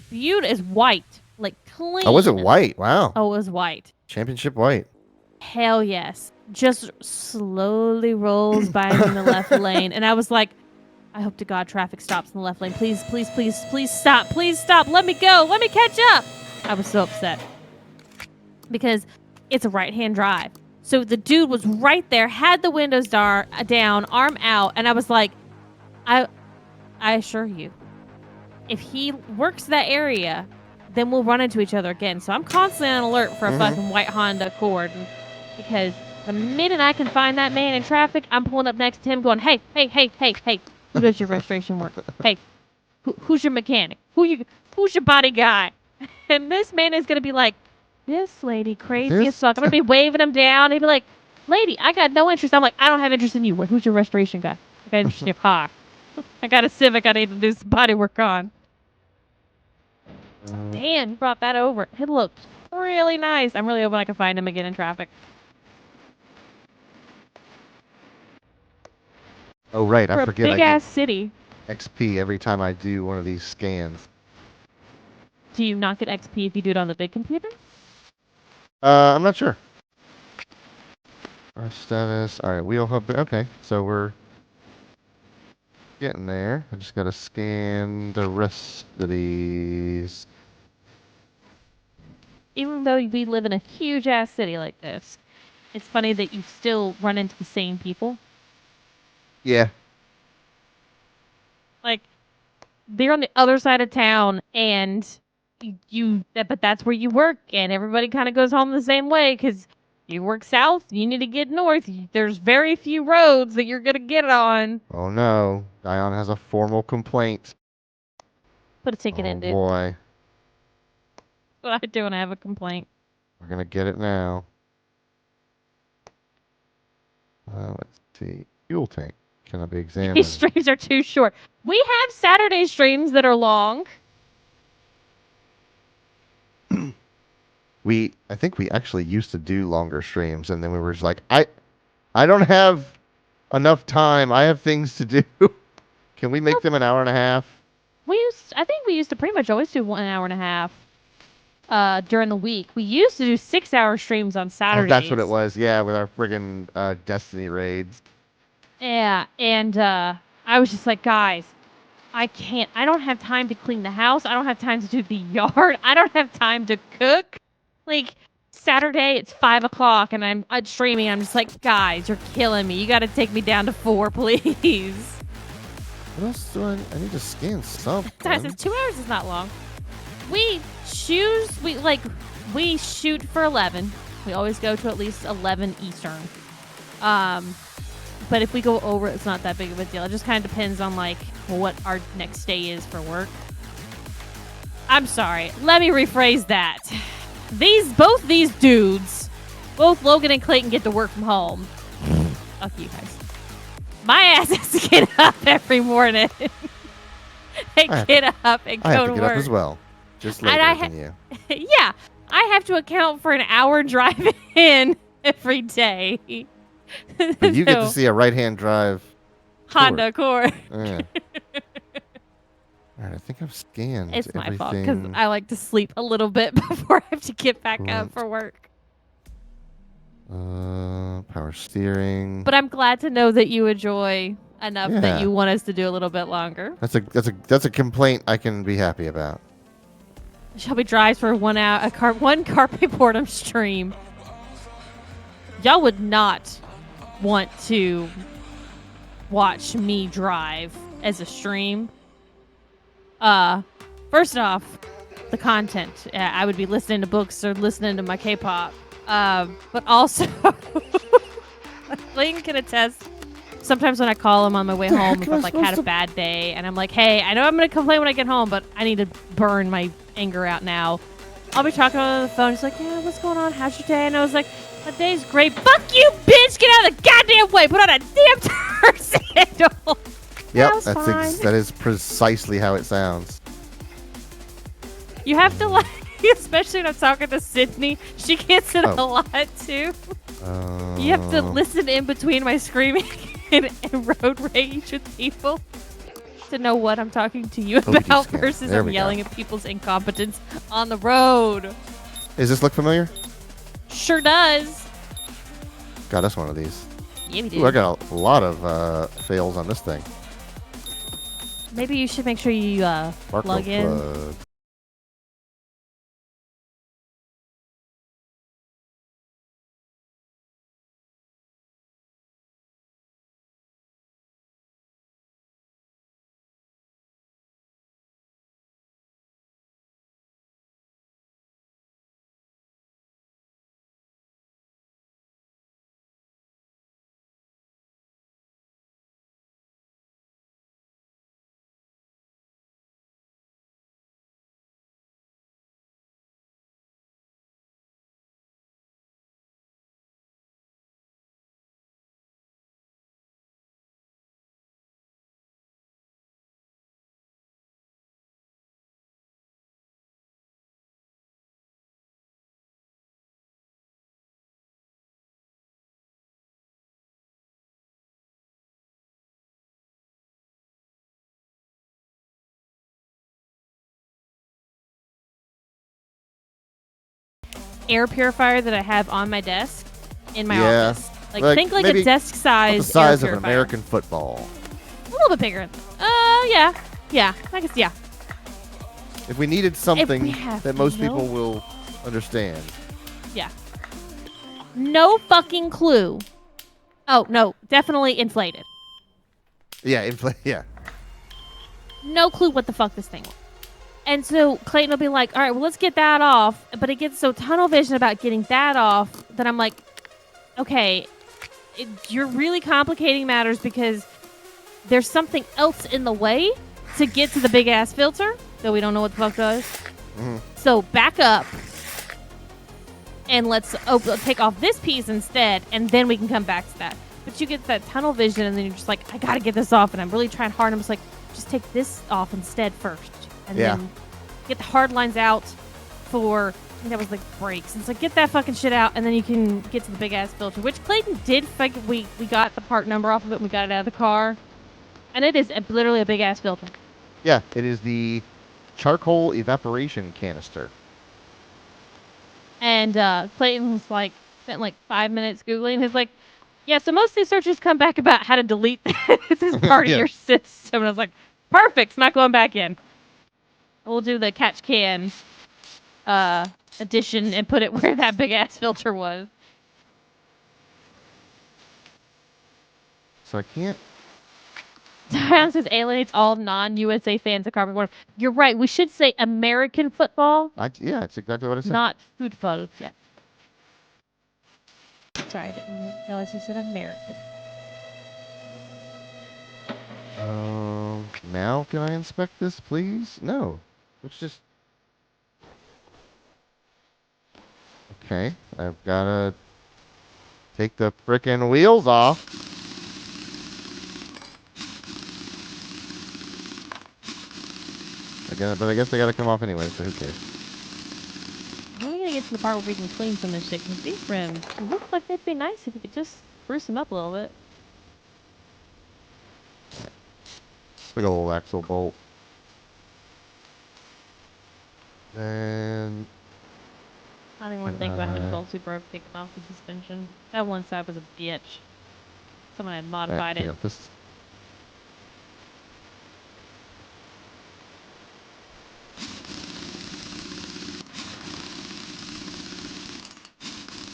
Beautiful. It's white, like clean. Oh, was it white? Wow. Oh, it was white. Championship white. Hell yes. Just slowly rolls by me in the left lane. And I was like, I hope to God traffic stops in the left lane. Please, please, please, please stop. Please stop. Let me go. Let me catch up. I was so upset because it's a right-hand drive. So the dude was right there, had the windows down, arm out. And I was like, I assure you, if he works that area, then we'll run into each other again. So I'm constantly on alert for a fucking white Honda Accord, because the minute I can find that man in traffic, I'm pulling up next to him going, hey, who does your registration work? Hey, who's your mechanic? Who's your body guy? And this man is going to be like, this lady crazy as fuck. I'm going to be waving him down. He'd be like, lady, I got no interest. I'm like, I don't have interest in you. Who's your restoration guy? I got interest in your car. I got a Civic I need to do some body work on. Dan, you brought that over. It looked really nice. I'm really hoping I can find him again in traffic. Oh, right. For I a forget I big get ass city. XP every time I do one of these scans. Do you not get XP if you do it on the big computer? I'm not sure. Our status. All right, wheel hub. Okay, so we're getting there. I just gotta scan the rest of these. Even though we live in a huge ass city like this, it's funny that you still run into the same people. Yeah. Like, they're on the other side of town, and but that's where you work, and everybody kind of goes home the same way because you work south, you need to get north. There's very few roads that you're gonna get on. Oh no, Dion has a formal complaint. Put a ticket Oh in, dude. boy, What I do when I have a complaint. we're gonna get it now. Let's see. Fuel tank cannot be These examined. streams are too short. We have Saturday streams that are long. I think we actually used to do longer streams, and then we were just like, I don't have enough time. I have things to do. Can we make them an hour and a half? I think we used to pretty much always do 1 hour and a half during the week. We used to do 6 hour streams on Oh, Saturdays. that's what it was. Yeah, with our friggin' Destiny raids. Yeah, and I was just like, guys, I don't have time to clean the house. I don't have time to do the yard. I don't have time to cook. Like, Saturday, it's 5 o'clock, and I'm streaming. I'm just like, guys, you're killing me. You got to take me down to 4, please. What else do I need to scan something? Guys, 2 hours is not long. We shoot for 11. We always go to at least 11 Eastern. But if we go over, it's not that big of a deal. It just kind of depends on what our next day is for work. I'm sorry. Let me rephrase that. Both these dudes, both Logan and Clayton, get to work from home. Fuck you guys. My ass has to get up every morning and get up and I have go to to get work. up as well. Just And later than you. Yeah, I have to account for an hour drive in every day. But you get to see a right-hand drive Honda Accord. Yeah. All right, I think I've scanned It's everything. my fault because I like to sleep a little bit before I have to get back up for work. Power steering. But I'm glad to know that you enjoy enough Yeah. that you want us to do a little bit longer. That's a complaint I can be happy about. Shelby drives for 1 hour, one carpet boredom stream. Y'all would not want to watch me drive as a stream. First off, the content. I would be listening to books or listening to my K-pop. But also, Layton can attest. Sometimes when I call him on my way home, if I've had a bad day, and I'm like, "Hey, I know I'm gonna complain when I get home, but I need to burn my anger out now." I'll be talking on the phone. He's like, "Yeah, what's going on? How's your day?" And I was like, "My day's great." Fuck you, bitch! Get out of the goddamn way! Put on a damn turn signal. Yep, fine. that is precisely how it sounds. You have to especially when I'm talking to Sydney. She gets it a lot too. You have to listen in between my screaming and road rage with people to know what I'm talking to you about versus I'm yelling at people's incompetence on the road. Does this look familiar? Sure does. God, that's one of these. Yeah, we do. Ooh, I got a lot of fails on this thing. Maybe you should make sure you plug in. Plug. air purifier that I have on my desk in my Yeah. office. Like think like a maybe desk about the size size air of an purifier. American football. A little bit bigger. Yeah. I guess yeah. If we needed something have that most no- people will understand. Yeah. No fucking clue. Oh no, definitely inflated. Yeah, yeah. No clue what the fuck this thing was. And so Clayton will be like, all right, well, let's get that off. But it gets so tunnel vision about getting that off that I'm like, okay, you're really complicating matters because there's something else in the way to get to the big ass filter that we don't know what the fuck does. Mhm. So back up and let's take off this piece instead, and then we can come back to that. But you get that tunnel vision, and then you're just like, I gotta get this off, and I'm really trying hard. And I'm just like, just take this off instead first, and then get the hard lines out for. I think that was like brakes. And it's like, get that fucking shit out, and then you can get to the big ass filter, which Clayton did. We got the part number off of it, and we got it out of the car, and it is literally a big ass filter. Yeah, it is the charcoal evaporation canister. And Clayton was like, spent like 5 minutes Googling. He's like, yeah, so most of these searches come back about how to delete this as part of your system. And I was like, perfect. It's not going back in. We'll do the catch can addition and put it where that big ass filter was. So I can't. Diane says alienates all non-USA fans of carbon border. You're right. We should say American football, Yeah, that's exactly what I said. not football. Yeah. Sorry, I didn't realize you said American. Now can I inspect this, please? No. Let's just. Okay, I've gotta take the frickin' wheels off. But I guess they gotta come off anyway, so who cares? When are we gonna get to the part where we can clean some of this shit? Because these rims look like they'd be nice if you could just spruce them up a little bit. Big old axle bolt. And I don't even want to think about how many bolts we broke taking off the suspension. That one side was a bitch. Someone had modified it. this.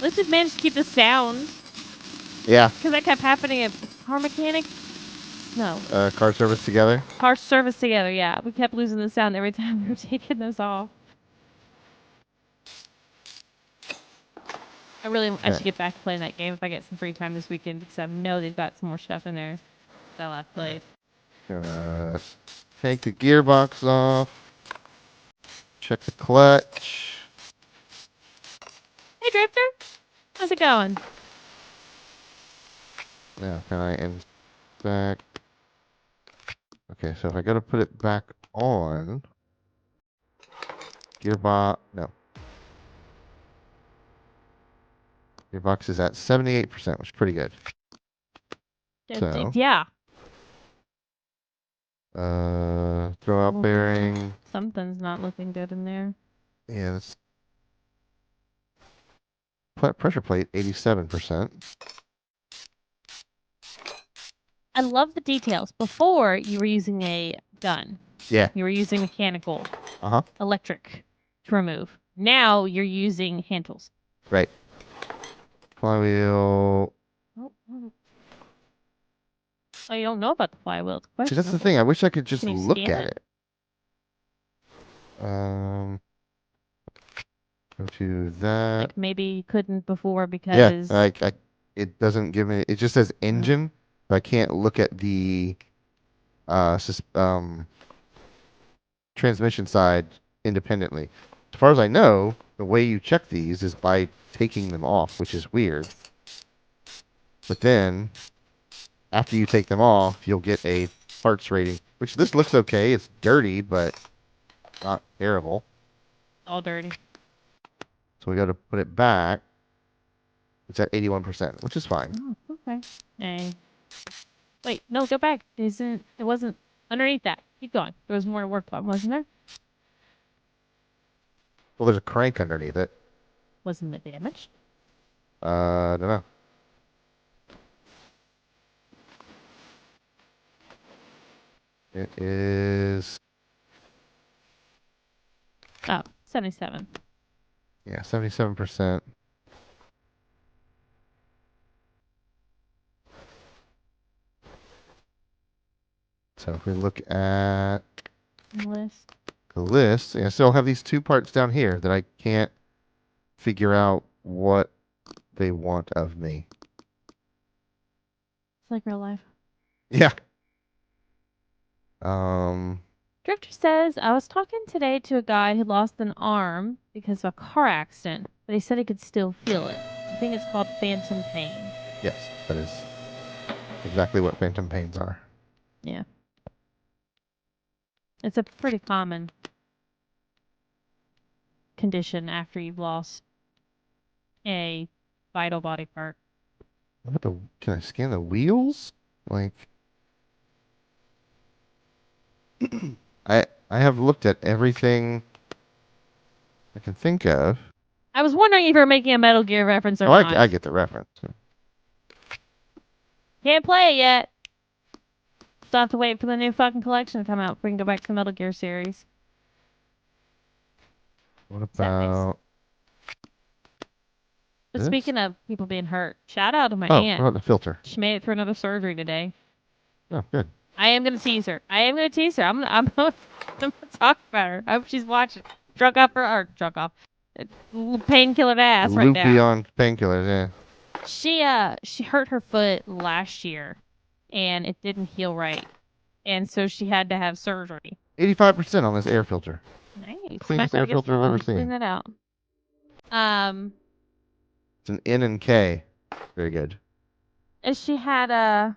Let's just manage to keep the sound. Yeah. Because that kept happening at car mechanic. No. Car service together. Car service together, yeah. We kept losing the sound every time we were taking those off. I should get back to playing that game if I get some free time this weekend because I know they've got some more stuff in there that I've played. Take the gearbox off. Check the clutch. Hey, Drifter! How's it going? Now, can I inspect? Okay, so if I gotta put it back on, gearbox, no. Gearbox is at 78%, which is pretty good. So, Yeah. throw out bearing. Something's not looking good in there. Yeah, that's pressure plate, 87%. I love the details. Before, you were using a gun. Yeah. You were using mechanical, Uh-huh. electric to remove. Now you're using hand tools. Right. Flywheel. Oh, you don't know about the flywheel. It's a question. See, that's the thing. I wish I could just Can you look scan at it? it. Go to that. Like maybe you couldn't before because It doesn't give me. It just says engine, but I can't look at the transmission side independently. As far as I know, the way you check these is by taking them off, which is weird. But then, after you take them off, you'll get a parts rating, which this looks okay. It's dirty, but not terrible. all dirty. So we got to put it back. It's at 81%, which is fine. Oh, okay. Hey. Wait, no, go back. It wasn't underneath that. Keep going. There was more to work on, wasn't there? Well, there's a crank underneath it. Wasn't it damaged? I don't know. It is, Oh, 77. yeah, 77%. So if we look at List. the list, I still have these two parts down here that I can't figure out what they want of me. It's like real life. Yeah. Um, Drifter says, I was talking today to a guy who lost an arm because of a car accident, but he said he could still feel it. I think it's called phantom pain. yes, that is exactly what phantom pains are. Yeah. It's a pretty common condition after you've lost a vital body part. What about can I scan the wheels? Like, I have looked at everything I can think of. I was wondering if you were making a Metal Gear reference or Oh, not. I get the reference. Can't play it yet. Still have to wait for the new fucking collection to come out before we can go back to the Metal Gear series. What Sad face. about But this? speaking of people being hurt, shout out to my Oh, what aunt. about the filter? She made it through another surgery today. Oh, good. I am gonna tease her. I'm gonna talk about her. I hope she's watching. Drunk off painkiller ass right Loopy now. on painkillers, yeah. She hurt her foot last year, and it didn't heal right, and so she had to have surgery. 85% on this air filter. Nice. Cleanest air filter I've ever Clean seen. that out. Um, It's an N and K. Very good. and she had a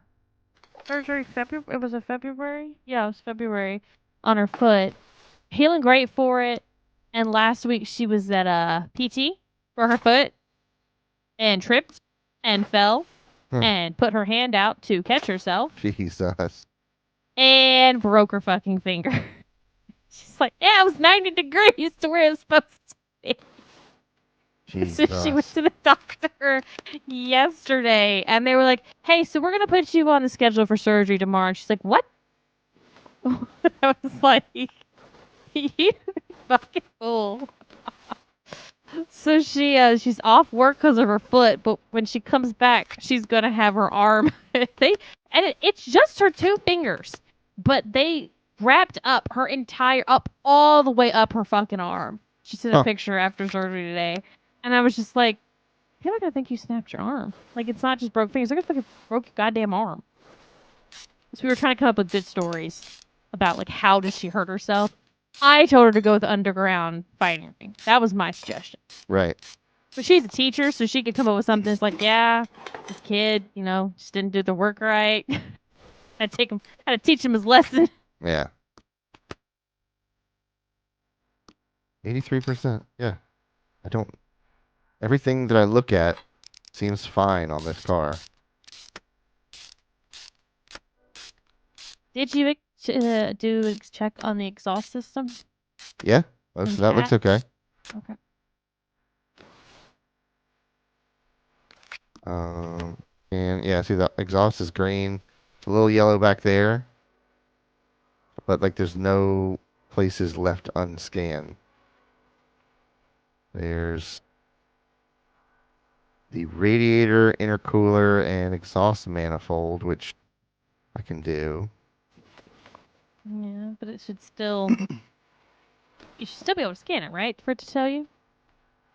surgery February. It was a February. Yeah, it was February on her foot. Healing great for it. And last week she was at a PT for her foot and tripped and fell and put her hand out to catch herself Jesus. and broke her fucking finger. She's like, yeah, it was 90 degrees to where it's supposed to be. Jesus. So she went to the doctor yesterday and they were like, hey, so we're going to put you on the schedule for surgery tomorrow. And she's like, what? I was like, you fucking fool. So she's off work because of her foot, but when she comes back, she's gonna have her arm. It's just her two fingers, but they wrapped up her entire up all the way up her fucking arm. She sent a picture after surgery today, and I was just like, people are gonna think you snapped your arm. Like it's not just broke fingers; they're gonna think you broke your goddamn arm. So we were trying to come up with good stories about like how does she hurt herself. I told her to go with the underground fighting ring. That was my suggestion. Right. But she's a teacher, so she could come up with something that's like, yeah, this kid, just didn't do the work right. Had to teach him his lesson. Yeah. 83%. Yeah. Everything that I look at seems fine on this car. Did you do a check on the exhaust system? Yeah. That looks okay. Okay. And yeah, see the exhaust is green. It's a little yellow back there. But like there's no places left unscanned. There's the radiator, intercooler, and exhaust manifold, which I can do. Yeah, but it should still. You should still be able to scan it, right? For it to tell you?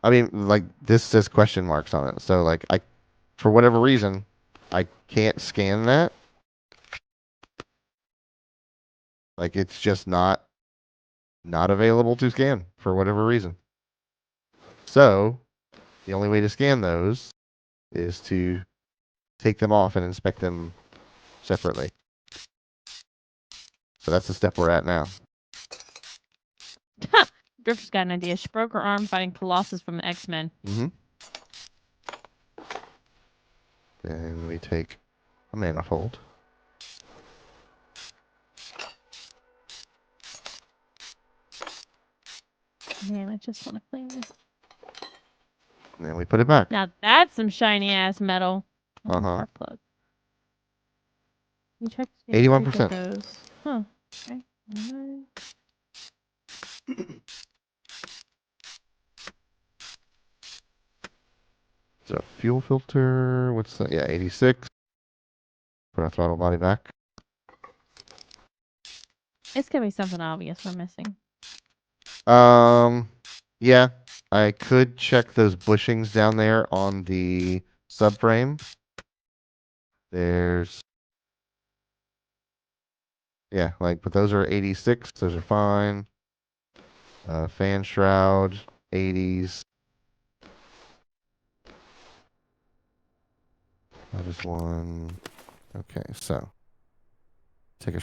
I mean, like this says question marks on it. So like for whatever reason, I can't scan that. Like it's just not available to scan for whatever reason. So the only way to scan those is to take them off and inspect them separately. So that's the step we're at now. Drifter's got an idea. She broke her arm fighting Colossus from the X-Men. Mm-hmm. Then we take a manifold. Man, I just want to clean this. And then we put it back. Now that's some shiny ass metal. Spark plug. You check to see if you get 81%. those. Huh. Okay. Alright. So fuel filter, what's that? Yeah, 86. Put our throttle body back. It's gonna be something obvious we're missing. Yeah, I could check those bushings down there on the subframe. There's, yeah, like, but those are 86. Those are fine. Fan shroud, 80s. That is one. Okay, so take a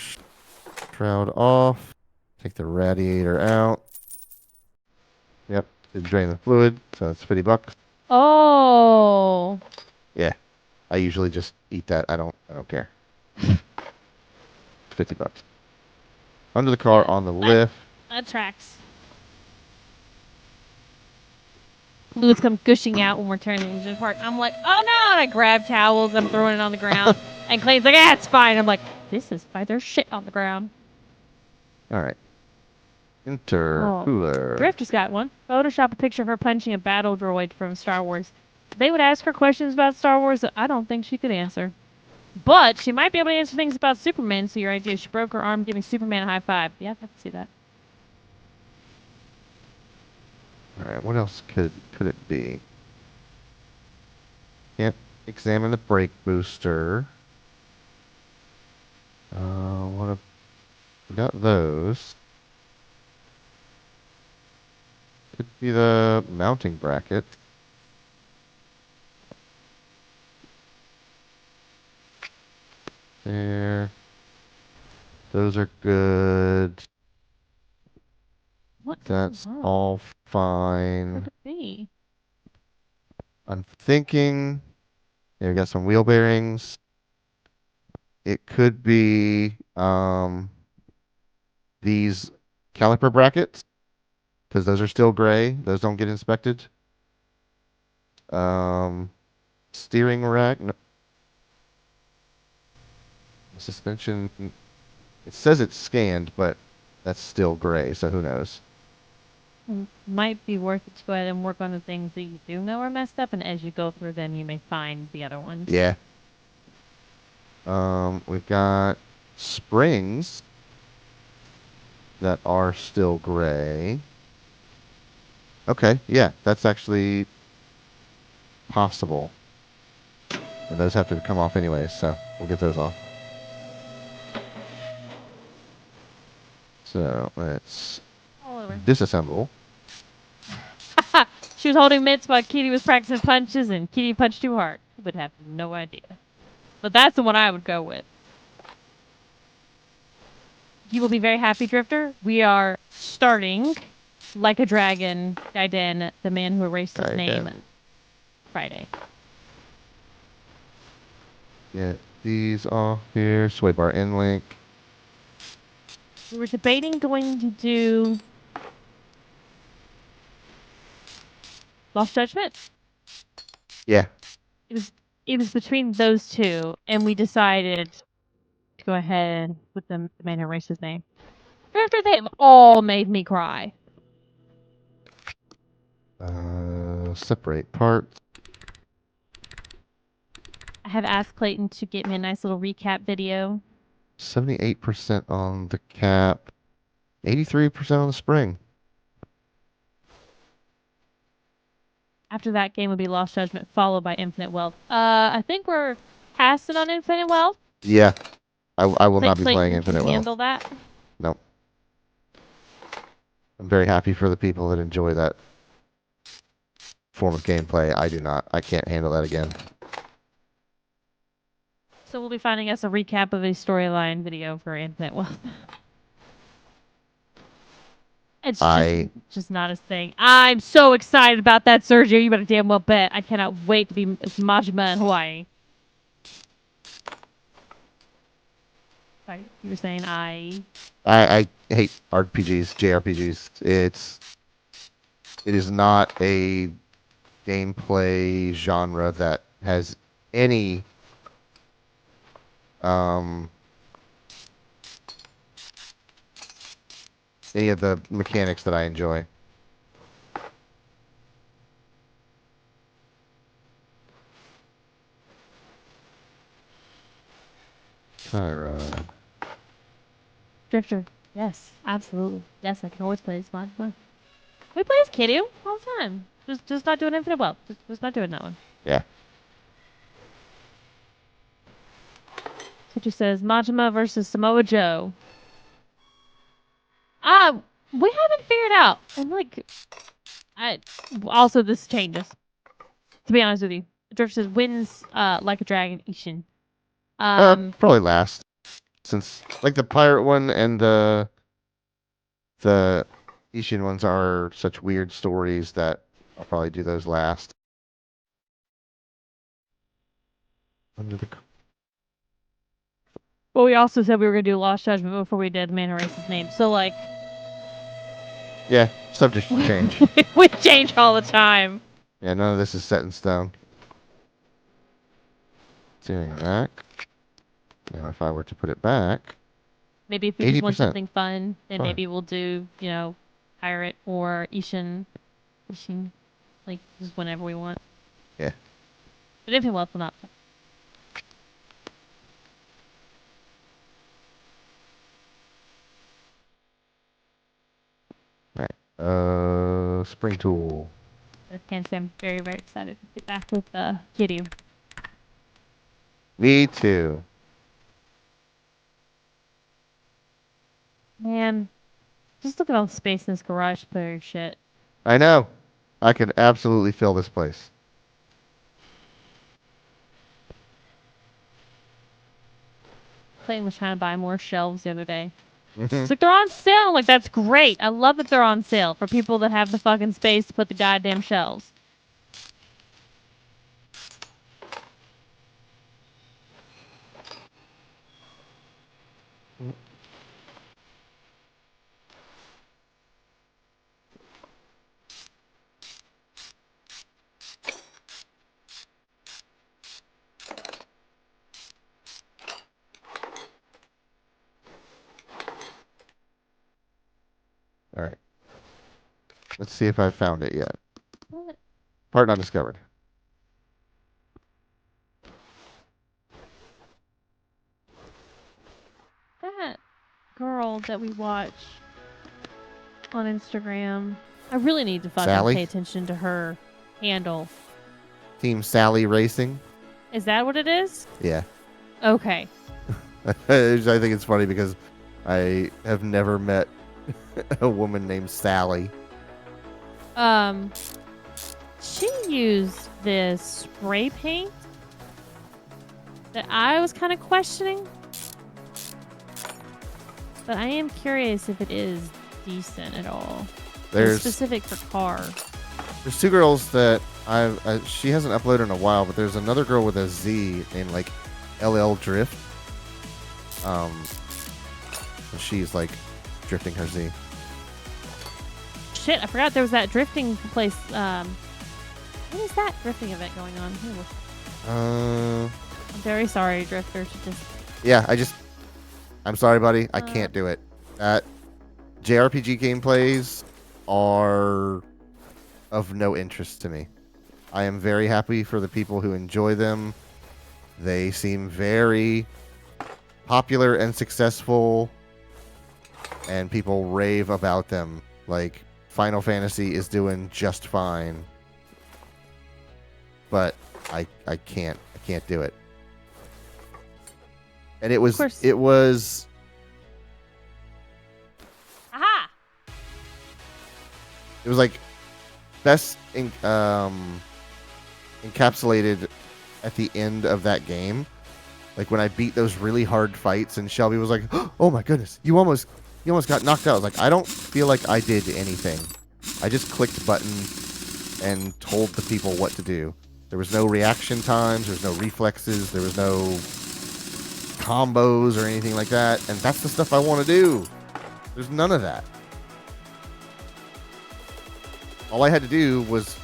shroud off. Take the radiator out. Yep, it drain the fluid, so it's $50. Oh. Yeah, I usually just eat that. I don't care. $50. Under the car on the lift. That tracks. Fluids come gushing out when we're turning the engine apart. I'm like, oh no! And I grab towels. I'm throwing it on the ground. And Clayton's like, yeah, it's fine. I'm like, this is fine. There's shit on the ground. All right. Intercooler. Drift just got one. Photoshop a picture of her punching a battle droid from Star Wars. They would ask her questions about Star Wars that I don't think she could answer. But she might be able to answer things about Superman, so your idea she broke her arm giving Superman a high five. Yeah, I can see that. All right, what else could it be? Can't examine the brake booster. What have we got? Those. Could be the mounting bracket. There. Those are good. What? That's all fine. What could it be? I'm thinking. Yeah, we got some wheel bearings. It could be these caliper brackets, because those are still gray. Those don't get inspected. Steering rack. No. Suspension. It says it's scanned, but that's still gray, so who knows? Might be worth it to go ahead and work on the things that you do know are messed up, and as you go through them, you may find the other ones. Yeah. We've got springs that are still gray. Okay, yeah, that's actually possible. And those have to come off anyways, so we'll get those off. So let's disassemble. She was holding mitts while Kitty was practicing punches, and Kitty punched too hard. You would have no idea. But that's the one I would go with. You will be very happy, Drifter. We are starting Like a Dragon, Gaiden, the man who erased his name, Friday. Get these off here. Sway bar end link. We were debating going to do Lost Judgment. Yeah. It was between those two, and we decided to go ahead with the man who erased his name. After they all made me cry. Separate parts. I have asked Clayton to get me a nice little recap video. 78% on the cap. 83% on the spring. After that game would be Lost Judgment, followed by Infinite Wealth. I think we're passing on Infinite Wealth. Yeah. I will not be playing Infinite Wealth. Handle that? Nope. I'm very happy for the people that enjoy that form of gameplay. I do not. I can't handle that again. So we'll be finding us a recap of a storyline video for Infinite Wealth. It's just not a thing. I'm so excited about that, Sergio. You better damn well bet. I cannot wait to be Majima in Hawaii. Sorry, you were saying I hate RPGs, JRPGs. It is not a gameplay genre that has any um any of the mechanics that I enjoy. Kyra. Drifter. Yes, absolutely. Yes, I can always play as mod. We play as Kitty all the time. Just not doing Infinite Wealth. Just not doing that one. Yeah. Kitty says Majima versus Samoa Joe. We haven't figured out. And like, I also this changes. To be honest with you, Drift says wins like a dragon Ishin. Probably last. Since like the pirate one and the Ishin ones are such weird stories that I'll probably do those last. Under the Well, we also said we were gonna do Lost Judgment before we did Man Who Race's name. So like, yeah, subject to change. we change all the time. Yeah, none of this is set in stone. Doing that. Now, if I were to put it back, Maybe if we just want 80%. something fun, then Fine. maybe we'll do Pirate or Ishin, like just whenever we want. Yeah. But Infinite Wealth will not. Spring tool. I can't say I'm very, very excited to get back with Kiryu. Me too. Man, just look at all the space in this garage player shit. I know. I could absolutely fill this place. Clayton was trying to buy more shelves the other day. Mhm. It's like, they're on sale. I'm like, that's great. I love that they're on sale for people that have the fucking space to put the goddamn shelves. All right. Let's see if I found it yet. What? Part not discovered. That girl that we watch on Instagram. I really need to fucking Sally? pay attention to her handle. Team Sally Racing. Is that what it is? Yeah. Okay. I think it's funny because I have never met a woman named Sally. She used this spray paint that I was kind of questioning. But I am curious if it is decent at all. It's There's specific for car. There's two girls that she hasn't uploaded in a while, but there's another girl with a Z named like LL Drift. She's like drifting her Z. Shit, I forgot there was that drifting place. What is that drifting event going on? I'm very sorry, Drifter. Yeah, I'm sorry, buddy. I can't do it. JRPG gameplays are of no interest to me. I am very happy for the people who enjoy them. They seem very popular and successful, and people rave about them. Like, Final Fantasy is doing just fine. But I can't do it. And it was Aha! It was like best encapsulated at the end of that game. Like when I beat those really hard fights and Shelby was like, "Oh my goodness, you almost got knocked out." I was like, I don't feel like I did anything. I just clicked a button and told the people what to do. There was no reaction times, there was no reflexes, there was no combos or anything like that, and that's the stuff I want to do. There's none of that. All I had to do was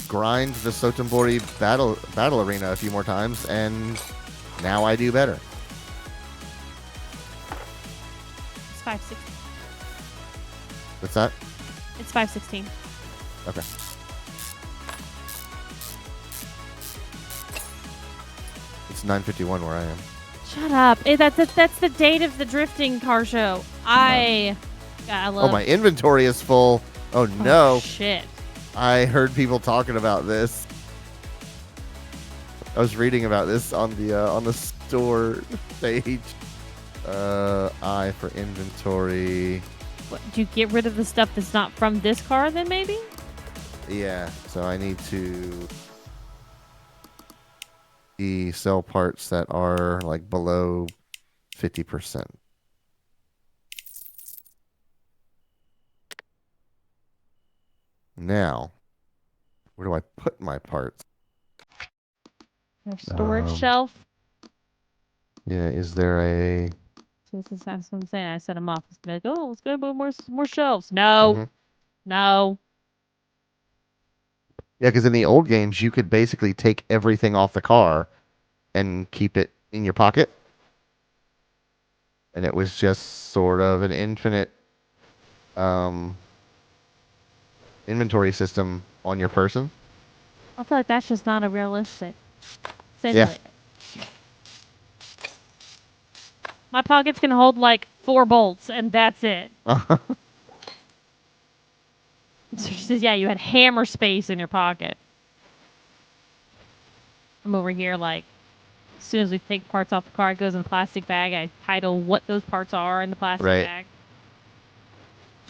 grind the Sotenbori battle arena a few more times, and now I do better. It's 516. What's that? It's 516. Okay. It's 9:51 where I am. Shut up. That's the date of the drifting car show. I love. Oh, my inventory is full. Oh no. Shit. I heard people talking about this. I was reading about this on the store page. I for inventory. What, do you get rid of the stuff that's not from this car then maybe? Yeah, so I need to sell parts that are like below 50%. Now, where do I put my parts? Storage shelf. Yeah, is there a... That's what I'm saying. I set them off. It's like, oh, let's go put more shelves. No. Mhm. No. Yeah, because in the old games, you could basically take everything off the car and keep it in your pocket. And it was just sort of an infinite inventory system on your person. I feel like that's just not a realistic Yeah. My pockets can hold like 4 bolts, and that's it. So she says, yeah, you had hammer space in your pocket. I'm over here like, as soon as we take parts off the car, it goes in a plastic bag. I title what those parts are in the plastic bag.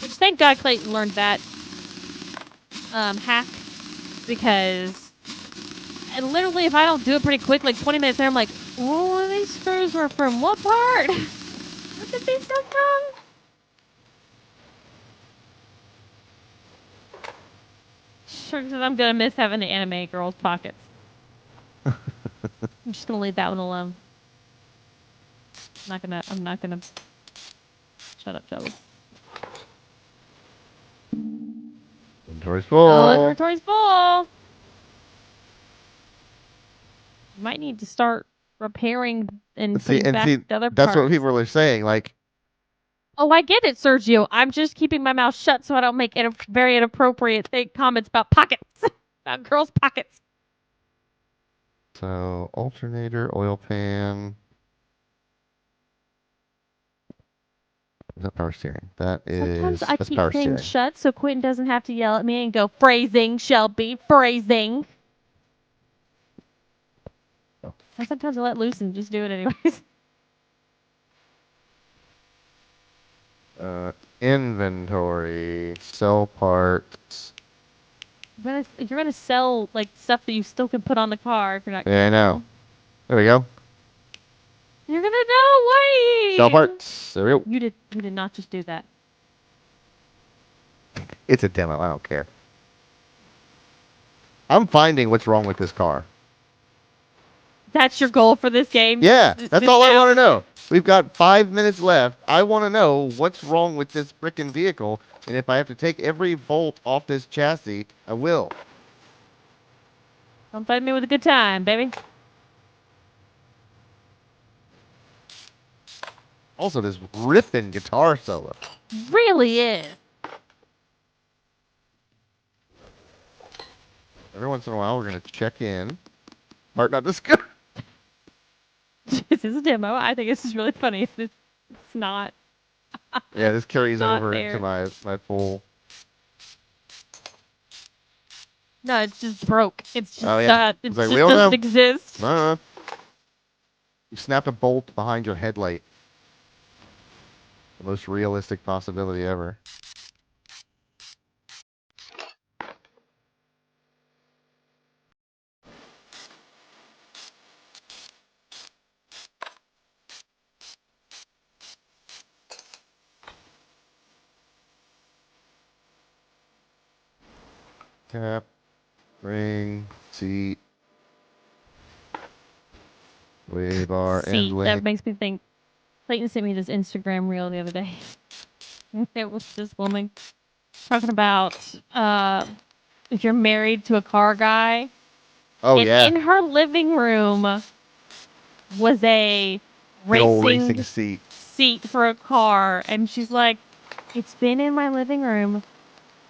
Which, thank God Clayton learned that hack, because and literally if I don't do it pretty quick, like 20 minutes later, I'm like, oh, these screws were from what part? What did these come from? Sure, because I'm gonna miss having the anime girls' pockets. I'm just gonna leave that one alone. I'm not gonna. Shut up, Joey. Inventory's full. Oh, inventory's full. You might need to start repairing and putting back the other that's parts. what people are saying. Like, oh, I get it, Sergio. I'm just keeping my mouth shut so I don't make very inappropriate comments about pockets, about girls' pockets. so alternator, oil pan. Is that power steering? That is. Sometimes I That's keep power things steering. shut so Quentin doesn't have to yell at me and go, phrasing, Shelby, phrasing. And sometimes I let loose and just do it anyways. Inventory, sell parts. You're gonna sell like stuff that you still can put on the car if you're not. Yeah, I know. There we go. You're gonna know. Wait. Sell parts. There we go. You did not just do that. It's a demo. I don't care. I'm finding what's wrong with this car. That's your goal for this game? Yeah, that's all I want to know. We've got 5 minutes left. I want to know what's wrong with this frickin' vehicle, and if I have to take every bolt off this chassis, I will. Don't fight me with a good time, baby. Also, this ripping guitar solo. Really is. Every once in a while, we're going to check in. Part not discussed. This is a demo. I think this is really funny. It's not. Yeah, this carries over fair. into my full. No, it's just broke. It's just It like, just we don't doesn't know. exist. You snapped a bolt behind your headlight. The most realistic possibility ever. Cap, ring, seat, way bar, end link. That makes me think. Clayton sent me this Instagram reel the other day. It was this woman talking about if you're married to a car guy. Oh And yeah, in her living room was a big old racing racing seat. seat for a car, and she's like, "It's been in my living room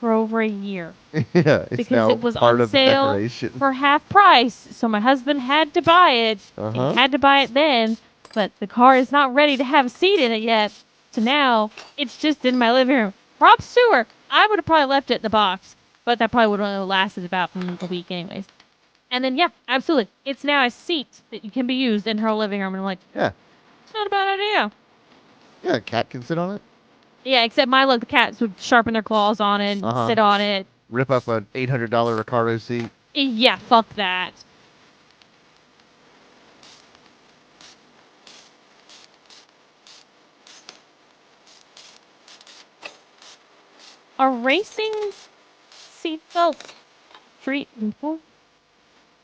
for over a year Yeah, it's because now it was part on of the sale decoration. for half price. So my husband had to buy it and Uh-huh. had to buy it then, but the car is not ready to have a seat in it yet. So now it's just in my living room. Props to her. I would have probably left it in the box, but that probably would have only lasted about a week anyways. And then, yeah, absolutely. It's now a seat that can be used in her living room. And I'm like, Yeah. it's not a bad idea. Yeah, a cat can sit on it. Yeah, except Milo, the cats would sharpen their claws on it and Uh-huh. sit on it. Rip up an $800 Recaro seat. Yeah, fuck that. Are racing seatbelts treatable?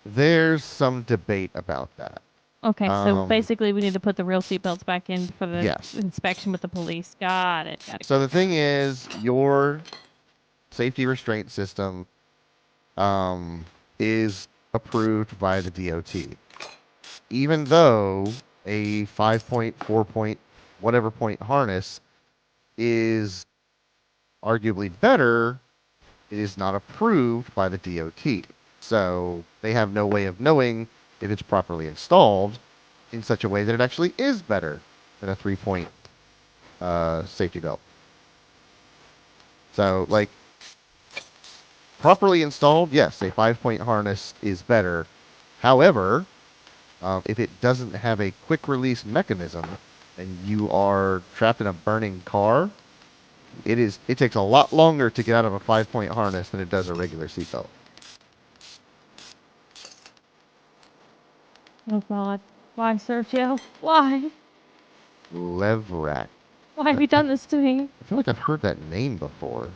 There's some debate about that. Okay, so basically we need to put the real seatbelts back in for the Yes. inspection with the police. Got it. Got it. So the thing is, your safety restraint system is approved by the DOT. Even though a 5.4 point, whatever point harness is arguably better, it is not approved by the DOT. So they have no way of knowing if it's properly installed in such a way that it actually is better than a 3 point safety belt. So, like, properly installed, yes, a 5 point harness is better. However, if it doesn't have a quick release mechanism and you are trapped in a burning car, it takes a lot longer to get out of a 5 point harness than it does a regular seatbelt. Oh god. Why, Sergio? Why? Leverack. Why have you done this to me? I feel like I've heard that name before.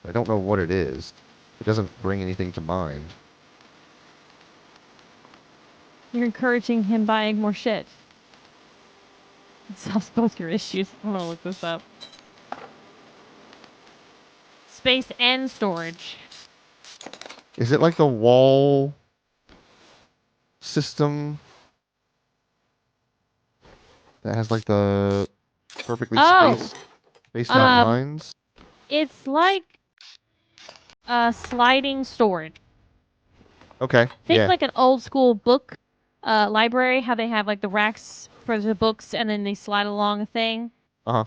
I don't know what it is. It doesn't bring anything to mind. You're encouraging him buying more shit. It solves both your issues. I'm gonna look this up. Space and storage. Is it like the wall system that has like the perfectly Oh! spaced out lines? It's like sliding storage. Okay. Think Yeah. like an old school book library, how they have like the racks for the books and then they slide along a thing. Uh-huh.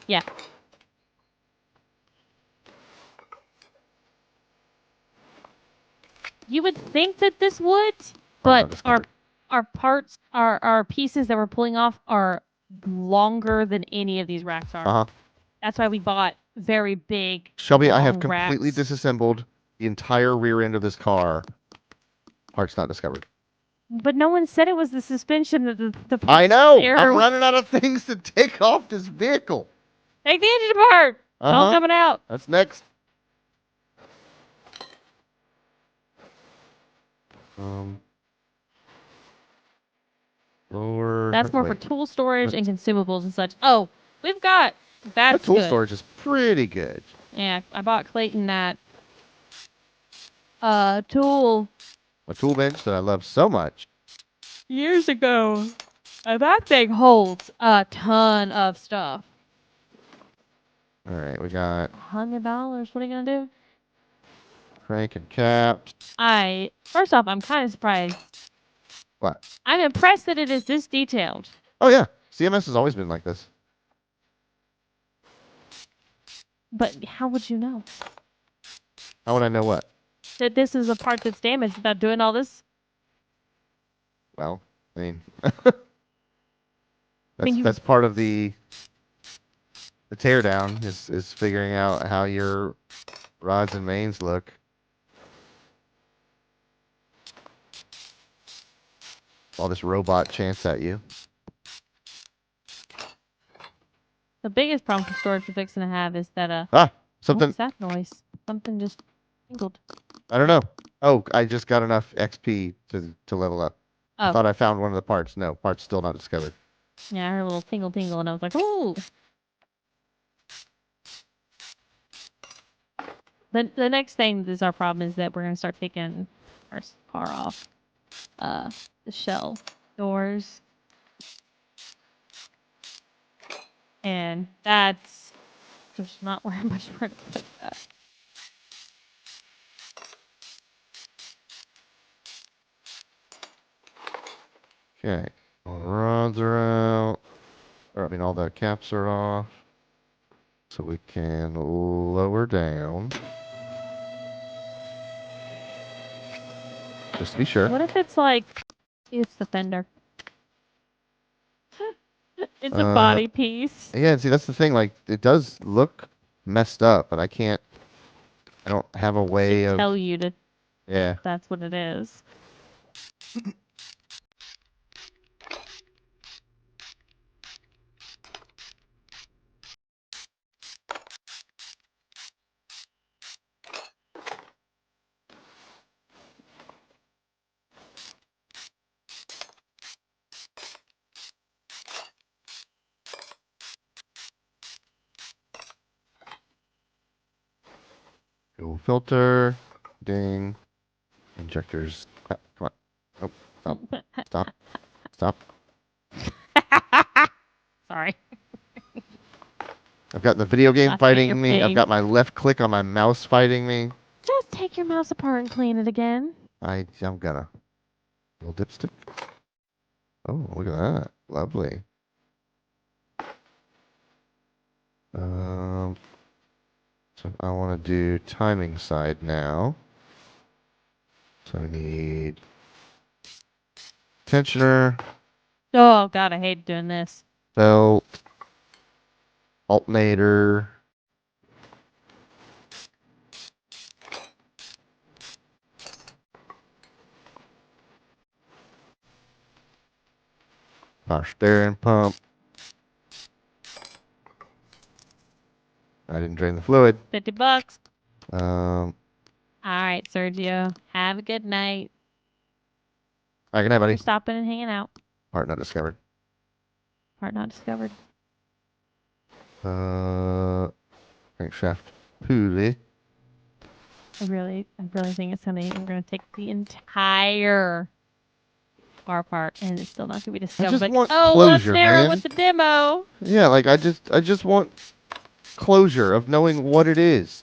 Yeah. You would think that this would, but our parts, our pieces that we're pulling off are longer than any of these racks are. Uh-huh. That's why we bought very big. Shelby, I have long completely racks. disassembled the entire rear end of this car. Parts not discovered. But no one said it was the suspension that the I know! error. I'm running out of things to take off this vehicle. Take the engine apart. It's all coming out. That's next. Lower. That's more for tool storage and consumables and such. Oh, we've got that's that tool good. storage is pretty good. Yeah, I bought Clayton that tool A tool bench that I love so much. years ago. That thing holds a ton of stuff. All right, we got $100. What are you gonna do? crank and caps. First off, I'm kind of surprised. What? I'm impressed that it is this detailed. Oh yeah, CMS has always been like this. But how would you know How would I know what? that this is a part that's damaged without doing all this? Well, I mean, mean, that's part of the teardown is figuring out how your rods and mains look. All this robot chants at you. The biggest problem for storage we're fixing to have is that something. What's that noise? Something just tingled. I don't know. Oh, I just got enough XP to level up. Oh. I thought I found one of the parts. No, parts still not discovered. Yeah, I heard a little tingle tingle and I was like, ooh. The next thing that's our problem is that we're gonna start taking our car off the shell doors, and that's just not where much we're gonna put that. Okay. All the rods are out. Or, I mean, all the caps are off. So we can lower down. Just to be sure. What if it's like it's the fender? It's a body piece. Yeah, see, that's the thing. Like, it does look messed up, but I don't have a way To of. tell you to. Yeah. That's what it is. Fuel filter. Ding. Injectors. Come on. Oh, stop. Stop. Stop. Sorry. I've got the video game Laughing at your fighting me. I've pain. got my left click on my mouse fighting me. Just take your mouse apart and clean it again. I'm gonna. Little dipstick. Oh, look at that. Lovely. So I want to do timing side now. So we need tensioner, Oh god, I hate doing this. belt, alternator, power steering pump. I didn't drain the fluid. $50. All Alright, Sergio. Have a good night. right, good night, buddy. You're stopping and hanging out. Part not discovered. Part not discovered. Crankshaft pulley. I really think it's we're gonna take the entire car apart and it's still not gonna be discovered. just But, want oh, closure, let's narrow man. with the demo. Yeah, like I just want closure of knowing what it is.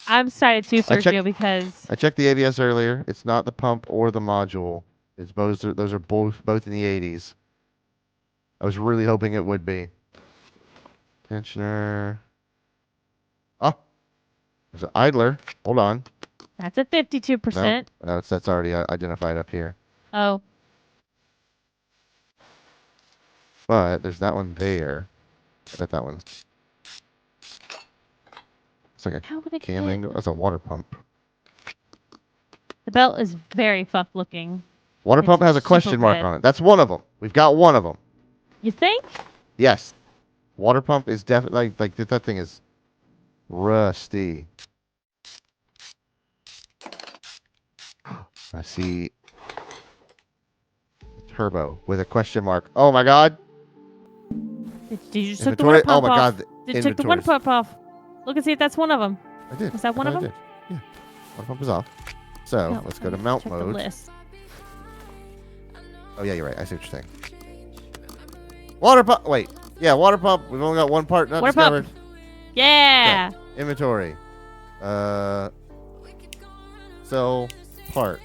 I'm excited too, I Sergio, checked- because I checked the ABS earlier. It's not the pump or the module. It's both. Those are both in the 80s. I was really hoping it would be. Tensioner. Oh, there's an idler. Hold on. that's at 52%. No, that's already identified up here. Oh, But there's that one there. I bet that one's. It's like how would a it cam get? angle. That's a water pump. The belt is very fucked looking. Water It's pump has a super question mark red. on it. That's one of them. We've got one of them. You think? Yes. Water pump is definitely like that thing is rusty. I see turbo with a question mark. Oh my god. Did you just took the water Inventory. Oh pump my off? god. Did you took the water Inventories. pump off? Look and see if that's one of them. I did. Was that one I of thought I them? did. Yeah. Water pump is off. So No, let's go to let me mount check the mode. list. Oh yeah, you're right. I see what you're saying. Water pump. Wait. Yeah, water pump. We've only got one part not Water pump. discovered. Yeah. Okay. Inventory. So part.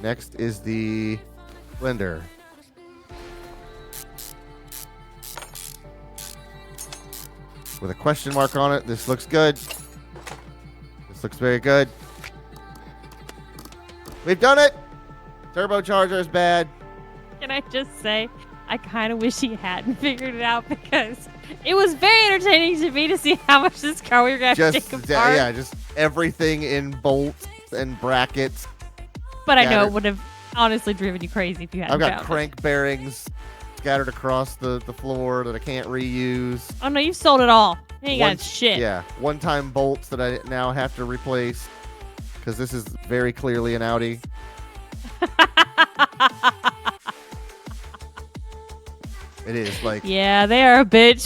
Next is the blender. With a question mark on it. This looks good. This looks very good. We've done it. Turbocharger is bad. Can I just say, I kind of wish he hadn't figured it out because it was very entertaining to me to see how much this car we were going to Just take apart. yeah, just everything in bolts and brackets. But I know scattered. it would have honestly driven you crazy if you hadn't I've got found it. crank bearings scattered across the floor that I can't reuse. Oh no, you've sold it all. You ain't One- got shit. Yeah, one-time bolts that I now have to replace because this is very clearly an Audi. It is like, Yeah, they are a bitch.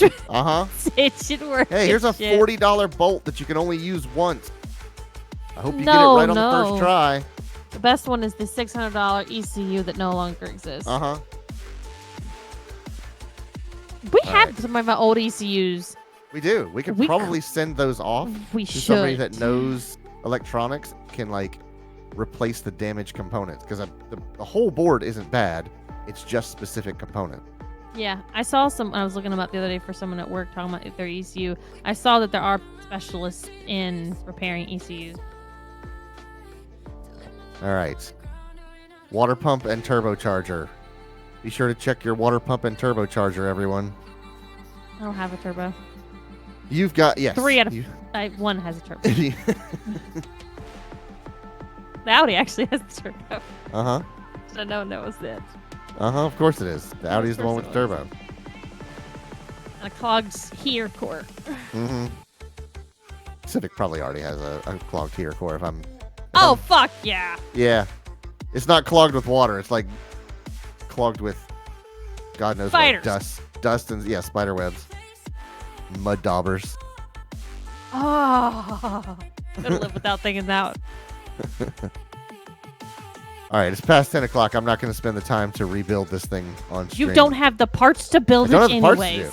hey, here's a shit. $40 bolt that you can only use once. I hope you get it No, right on the first try. The best one is the $600 ECU that no longer exists. We have some of my old ECUs. We do. We could probably send those off to somebody that knows electronics, can like replace the damaged components, because the whole board isn't bad. It's just specific component. Yeah, I saw some. I was looking them up the other day for someone at work talking about their ECU. I saw that there are specialists in repairing ECUs. All right. Water pump and turbocharger. Be sure to check your water pump and turbocharger, everyone. I don't have a turbo. You've got, yes. 3 out of one has a turbo. The Audi actually has a turbo. So no one knows that. Of course it is. The Audi is the one with the turbo. And a clogged heater core. Civic probably already has a clogged heater core. If I'm fuck yeah. Yeah. It's not clogged with water. It's like clogged with God knows Spiders. what. Dust and, spider webs. Mud daubers. Oh. Couldn't live without thinking that. All right, it's past 10 o'clock. I'm not going to spend the time to rebuild this thing on stream. You don't have the parts to build it anyways.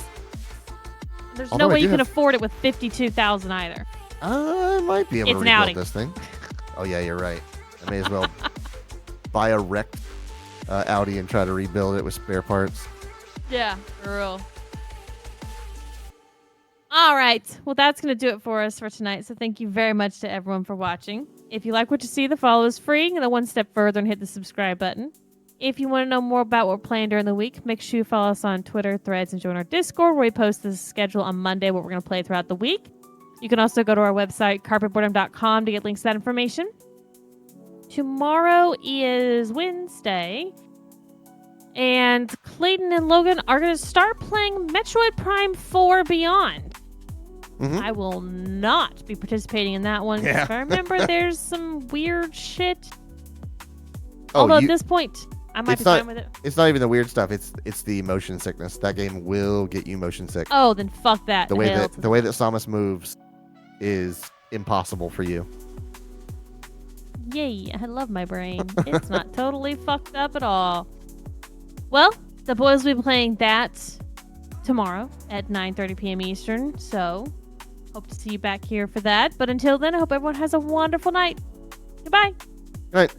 There's no way you can afford it with $52,000 either. I might be able to rebuild this thing. Oh yeah, you're right. I may as well buy a wrecked Audi and try to rebuild it with spare parts. Yeah, for real. All right. Well, that's going to do it for us for tonight. So thank you very much to everyone for watching. If you like what you see, the follow is free. And go one step further and hit the subscribe button. If you want to know more about what we're playing during the week, make sure you follow us on Twitter, Threads, and join our Discord, where we post the schedule on Monday, what we're going to play throughout the week. You can also go to our website, carpetboredom.com, to get links to that information. Tomorrow is Wednesday. And Clayton and Logan are going to start playing Metroid Prime 4 Beyond. I will not be participating in that one. Yeah. If I remember, there's some weird shit. Although at this point, I might be fine with it. It's not even the weird stuff. It's the motion sickness. That game will get you motion sick. Oh, then fuck that. The way that Samus moves is impossible for you. Yay, I love my brain. It's not totally fucked up at all. Well, the boys will be playing that tomorrow at 9:30 p.m. Eastern, so hope to see you back here for that. But until then, I hope everyone has a wonderful night. Goodbye. Good night.